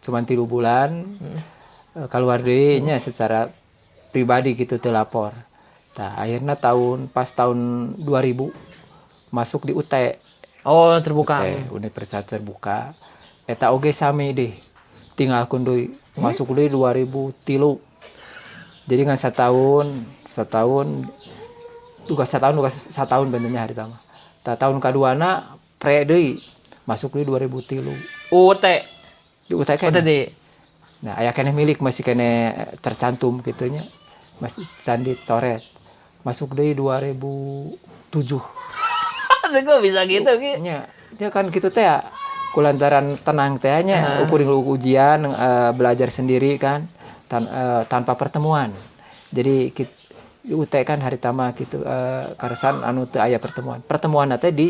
cuman 3 bulan keluar deui nya secara pribadi gitu telapor. Nah akhirnya pas tahun 2000 masuk di UT. Oh terbuka Universitas terbuka eta oge sami deh tinggalkeun deui masuk deui 2003 jadi ngan setahun bentuknya hari pertama tahun kaduana pre deui masuk deui 2003 UT di UT kan nah aya keneh milik masih keneh tercantum gitunya masih sandi coret masuk deui 2007 kok bisa gitu nya kan gitu teh kulantaran tenang teh nya ukur ujian belajar sendiri kan tanpa pertemuan jadi UT kan hari tama gitu karesan anu teu aya pertemuan teh di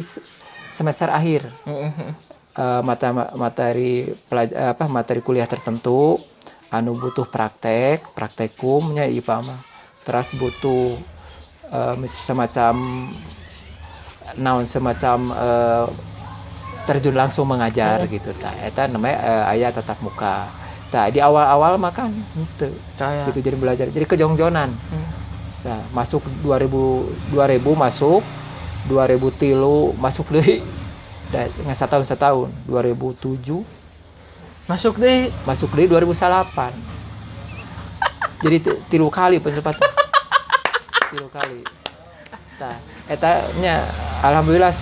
semester akhir materi kuliah tertentu anu butuh praktekumnya IPA mah terus butuh semacam terjun langsung mengajar gitu eta namanya aya tatap muka. Nah, di awal-awal makan henteu. Gitu jadi belajar. Jadi kejongjonan. Nah, masuk 2000 masuk 2003 masuk deui. Ngan setahun 2007 masuk deui 2008. Jadi 3 kali penempatan. 3 kali. Nah, eta nya alhamdulillah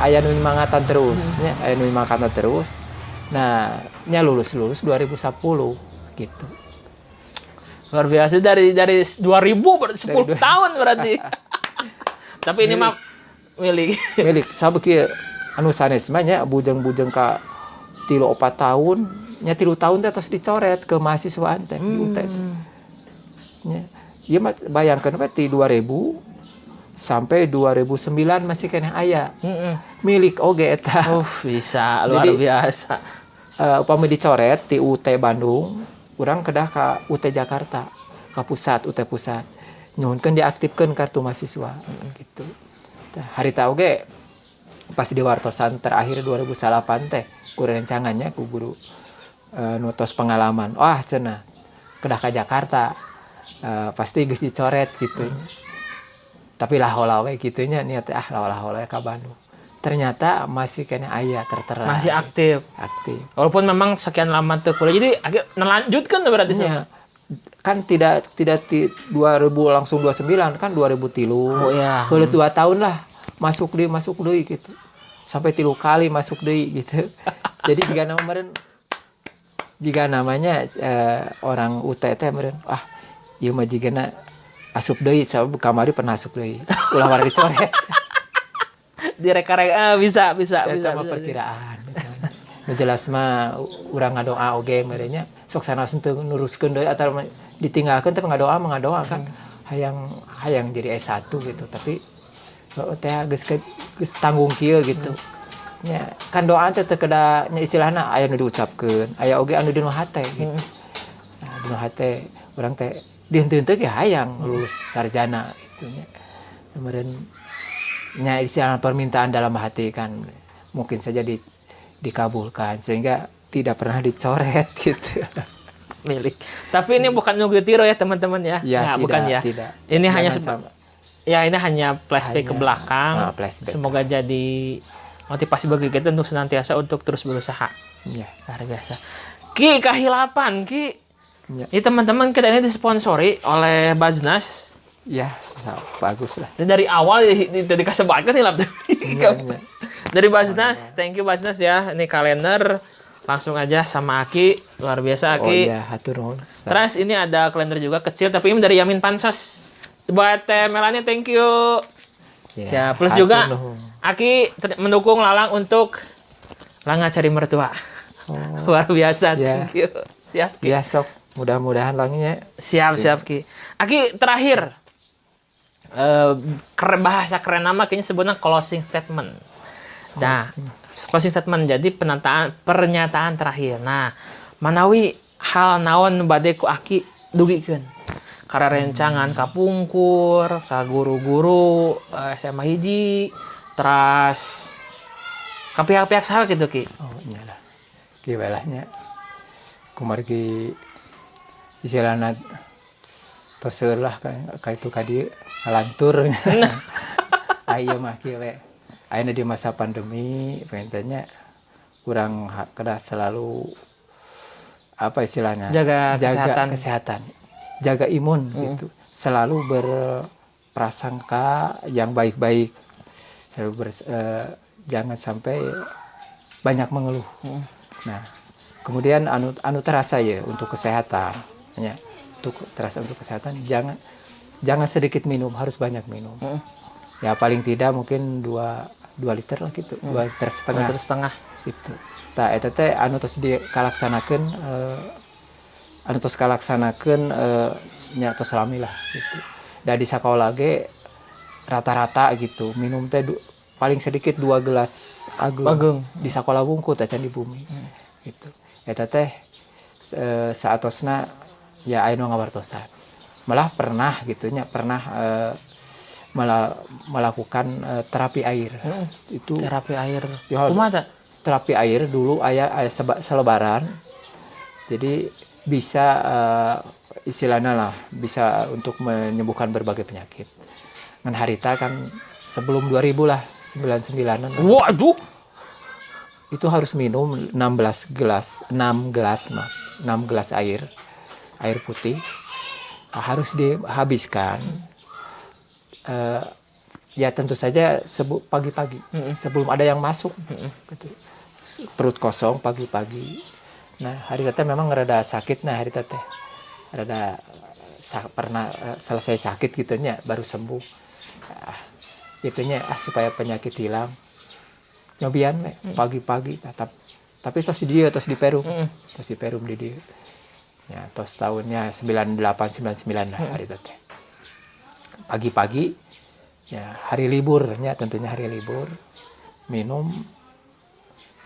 aya nu mangatan terus nya aya nu mangatan terus. Nah, nya lulus 2010 gitu. Luar biasa dari 2000 berarti 10 tahun berarti. Tapi ini mah milik sabeu anu sanes mah nya bujeng-bujeng ka 3-4 tahun nya 3 tahun teh tos dicoret ke mahasiswaan teh di UT. Nya ieu mah bayangkeun we ti 2000 sampai 2009 masih kena aya milik oge eta. Bisa luar biasa. Upami dicoret di UT Bandung, urang kedah ka UT Jakarta, ka pusat UT pusat. Nyuhunkeun diaktifkeun kartu mahasiswa gitu. Harita oge pas di wartosan terakhir 2008 teh ku rencangannya ku guru nutos pengalaman. Wah cenah kedah ka Jakarta. Pasti geus dicoret gitu. tapi lahola we gitunya niat lahola we ka Bandung. Ternyata masih kena aya tertera. Masih aktif. Aktif. Walaupun memang sekian lama tuh kuliah, jadi akhirnya melanjutkan berarti Iya. sama. Kan tidak 2000 langsung 29 kan 2003. Oh iya. Kalau 2 tahun lah masuk deui gitu. Sampai 3 kali masuk deui gitu. Jadi jika namanya orang UTT meureun ieu mah jigana asup deui sabab kamari pernah asup deui. Ulah warga dicoret. Direka-reka bisa. Eta mah perkiraan. Nu jelas mah urang ngadoa oge merenya sok sanaosan teu nuruskeun deui atawa ditinggalkeun tapi ngadoa kan hayang jadi S1 gitu tapi teh geus tanggung kieu gitu. Nya kan doa teh teu kedah nya istilahna aya nu diucapkeun, aya oge anu dinu hate gitu. Nah, dinu hate urang teh dihenteu-henteu ge hayang lulus sarjana gitu nya. Kemudian nya istilah permintaan dalam hati kan mungkin saja dikabulkan sehingga tidak pernah dicoret gitu. Milik. Tapi ini bukan nyuguh tiro ya teman-teman ya. Ya, bukan ya. Tidak. Ini hanya sama. Ya ini hanya flashback ke belakang. Flashback. Semoga jadi motivasi bagi kita untuk senantiasa untuk terus berusaha. Iya. Luar biasa. Ki kahilapan Ki. Ya. Ini teman-teman kita ini disponsori oleh Baznas. Ya, bagus lah. Dan dari awal dikasih banget nih lap. Ya. Dari Baznas, thank you Baznas ya. Ini kalender langsung aja sama Aki, luar biasa Aki. Oh iya, hatur nuhun. Terus ini ada kalender juga kecil tapi ini dari Yamin Pansos. Buat Teh Melani thank you. Ya, Plus juga Aki mendukung Lalang untuk Langa cari mertua. Luar biasa, Ya. thank you. Ya, Ya, sok mudah-mudahan langnya. siap Ki. Aki terakhir bahasa keren nama kayaknya sebutnya closing statement. Nah, closing statement jadi pernyataan terakhir. Nah, manawi hal naon bade ku Aki dugikeun. Karena rencangan kapungkur, ka guru-guru SMA hiji, terus ka pihak-pihak saha gitu Ki. Oh, iyalah. Ki welahnya. Kumargi istilahna toseur lah ka itu ka dieu halantur. Ayo mah kieu we. Ayeuna di masa pandemi pentenya kurang kedah selalu apa istilahnya? Jaga kesehatan. Jaga imun gitu. Selalu berprasangka yang baik-baik. Selalu jangan sampai banyak mengeluh. Nah, kemudian anu terasa ya untuk kesehatan. Ya, untuk kesehatan jangan sedikit minum, harus banyak minum. Ya paling tidak mungkin 2 liter lah gitu, 2 liter setengah. Itu. Tah eta teh anu tos dikalaksanakeun nya tos salami lah gitu. Da di sakola ge rata-rata gitu, minum teh paling sedikit 2 gelas agung. Di sakola wungkul acan di bumi. Gitu. Eta teh saatosna ya aya nu ngawartosan. Malah pernah gitunya melakukan terapi air. Itu Terapi air. Ya, Kumaha? Terapi air dulu aya selebaran. Jadi bisa istilahnya lah bisa untuk menyembuhkan berbagai penyakit. Ngan harita kan sebelum 2000 lah, 99-an. Waduh. Itu harus minum 6 gelas air putih. Harus dihabiskan. Ya tentu saja pagi-pagi sebelum ada yang masuk gitu. Perut kosong pagi-pagi. Nah hari teh memang rada sakit. Nah hari teh rada pernah selesai sakit gitunya baru sembuh. Itunya supaya penyakit hilang. Nyobian pagi-pagi tapi tos di Perum di dia. Ya tos tahunnya 98 99 lah hari teh. Pagi-pagi ya hari liburnya tentunya hari libur minum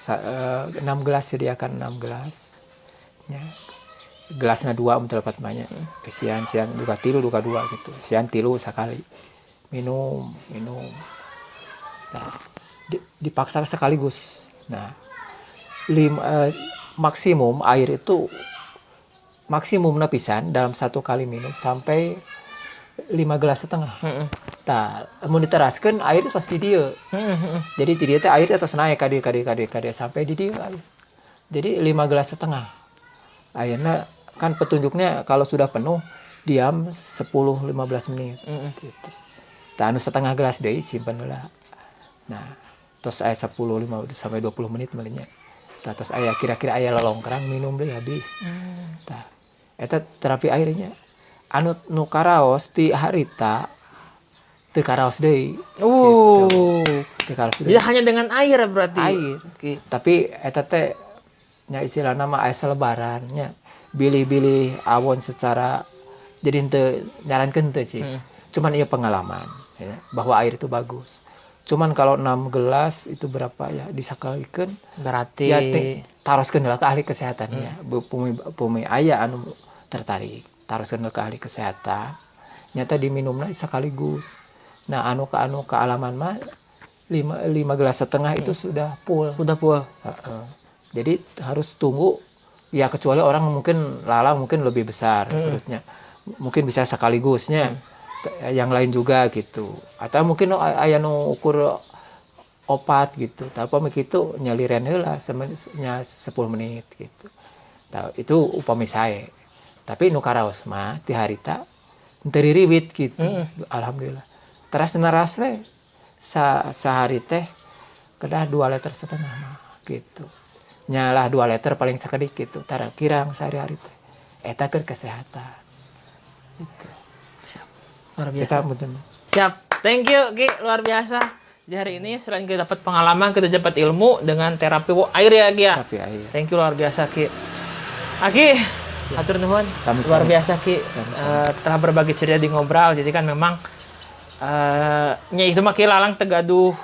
6 gelas sediakan 6 gelas ya gelasnya 2 tepat banyak sian duka 3 duka 2 gitu sian 3 sekali minum nah, dipaksa sekaligus nah maksimum air itu maksimum pisan dalam 1 kali minum sampai 5,5 gelas. Tah, mun diteraskeun air tos di dieu. Jadi di dieu teh air tos naik ka dieu sampai di dieu air. Jadi 5 gelas setengah. Ayeuna kan petunjuknya kalau sudah penuh diam 10-15 menit. Gitu. Tah anu setengah gelas deui simpen heula. Nah, tos aya 10-15 sampai 20 menit meulinya. Tah tos aya kira-kira aya lolongkrang minum deui habis. Tah, eta terapi airnya. Anu nu karaos ti harita teu karaos deui. Teu karaos deui. Tidak hanya dengan air berarti. Air. Tapi eta teh nya istilahna mah aya selebaran nya. Bilih-bilih awon secara jadi henteu nyarankeun teu sih. Cuman ieu pengalaman ya, bahwa air itu bagus. Cuman kalau 6 gelas itu berapa ya disakalikeun Berarti ya taroskeun heula ka ahli kesehatan ya. Pumi aya anu tertarik taroskeun ke ahli kesehatan. Nyata diminumna sekaligus. Nah, anu kealaman mah 5 gelas setengah itu sudah full. udah full. Jadi harus tunggu ya kecuali orang mungkin mungkin lebih besar perutnya. Mungkin bisa sekaligusnya. Yang lain juga gitu. Atau mungkin aya nu ukur opat gitu. Tapi begitu nyaliren heula nya 10 menit gitu. Tah itu upami sae. Tapi nu karaos mah ti harita teu ririwit gitu. Alhamdulillah. Teras naras we. Sahari teh kedah 2,5 liter mah gitu. Nyalah 2 liter paling sakedik gitu. Tara kirang sehari-hari teh. Eta keur kesehatan. Gitu. Luar biasa. Kita betul. Siap. Thank you Ki, luar biasa. Di hari ini selain kita dapat pengalaman, kita dapat ilmu dengan terapi air ya Ki ya. Terapi air. Thank you luar biasa Ki. Aki, hatur nuhun. Sama-sama. Luar biasa Ki. Sama-sama. Telah berbagi cerita di ngobrol. Jadi kan memang nya itu mah Ki lalang tegaduh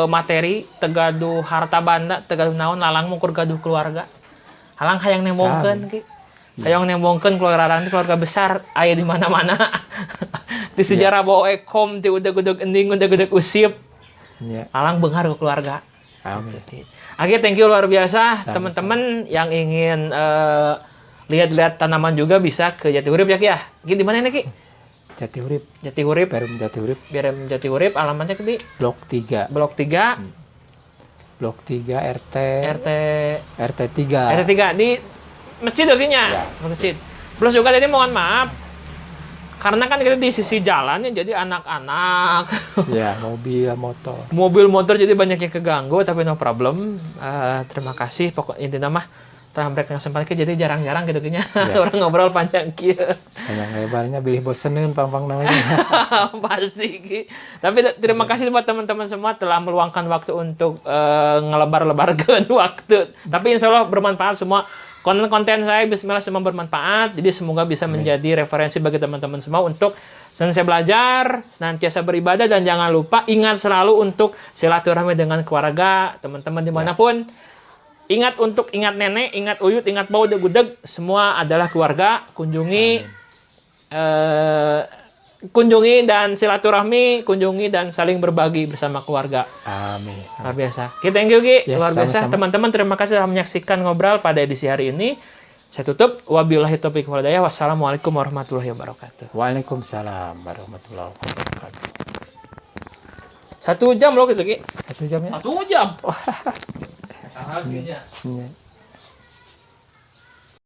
materi, tegaduh harta banda, tegaduh naon lalang mungkur gaduh keluarga. Halang hayang nembongkeun Ki. Hayang nembongkeun keluarga keluarga besar aya di mana-mana. Di sejarah bawa ekom ti udeg-udeg ending udeg-udeg usip. Ya. Alang beunghar ke keluarga. Amin. Oke, thank you luar biasa. Sama-sama. Teman-teman yang ingin lihat-lihat tanaman juga bisa ke Jatiurip ya Ki ya. Ki di mana nih Ki? Jatiurip. Jatiurip. Perum Jatiurip. Biar Jatiurip alamatnya di Blok 3. Blok 3 Blok 3 RT RT RT 3. RT 3 di masjid dokinya. Ya. Masjid. Plus juga tadi mohon maaf karena kan kita di sisi jalannya jadi anak-anak. Ya, mobil, motor. Mobil motor jadi banyak yang keganggu tapi no problem. Terima kasih pokok intinya mah telah memberikan kesempatan jadi jarang-jarang gitu kayaknya orang ngobrol panjang kieu. Panjang lebarnya bilih boseneun pang-pang namanya. Pasti Ki. Tapi terima kasih buat teman-teman semua telah meluangkan waktu untuk ngelebar-lebarkan waktu. Tapi insya Allah bermanfaat semua. Konten-konten saya bismillah semua bermanfaat. Jadi semoga bisa menjadi referensi bagi teman-teman semua untuk senantiasa belajar, senantiasa beribadah, dan jangan lupa ingat selalu untuk silaturahmi dengan keluarga, teman-teman dimanapun. Ingat nenek, ingat uyut, ingat bau gudeg, semua adalah keluarga. Kunjungi dan silaturahmi, kunjungi dan saling berbagi bersama keluarga. Amin. Luar biasa. Oke, thank you Ki. Ya, Luar biasa. sama-sama. Teman-teman terima kasih telah menyaksikan ngobrol pada edisi hari ini. Saya tutup. Wabillahi taufiq wal hidayah. Wassalamualaikum warahmatullahi wabarakatuh. Waalaikumsalam warahmatullahi wabarakatuh. 1 jam loh gitu Ki. 1 jamnya? 1 jam. Iya.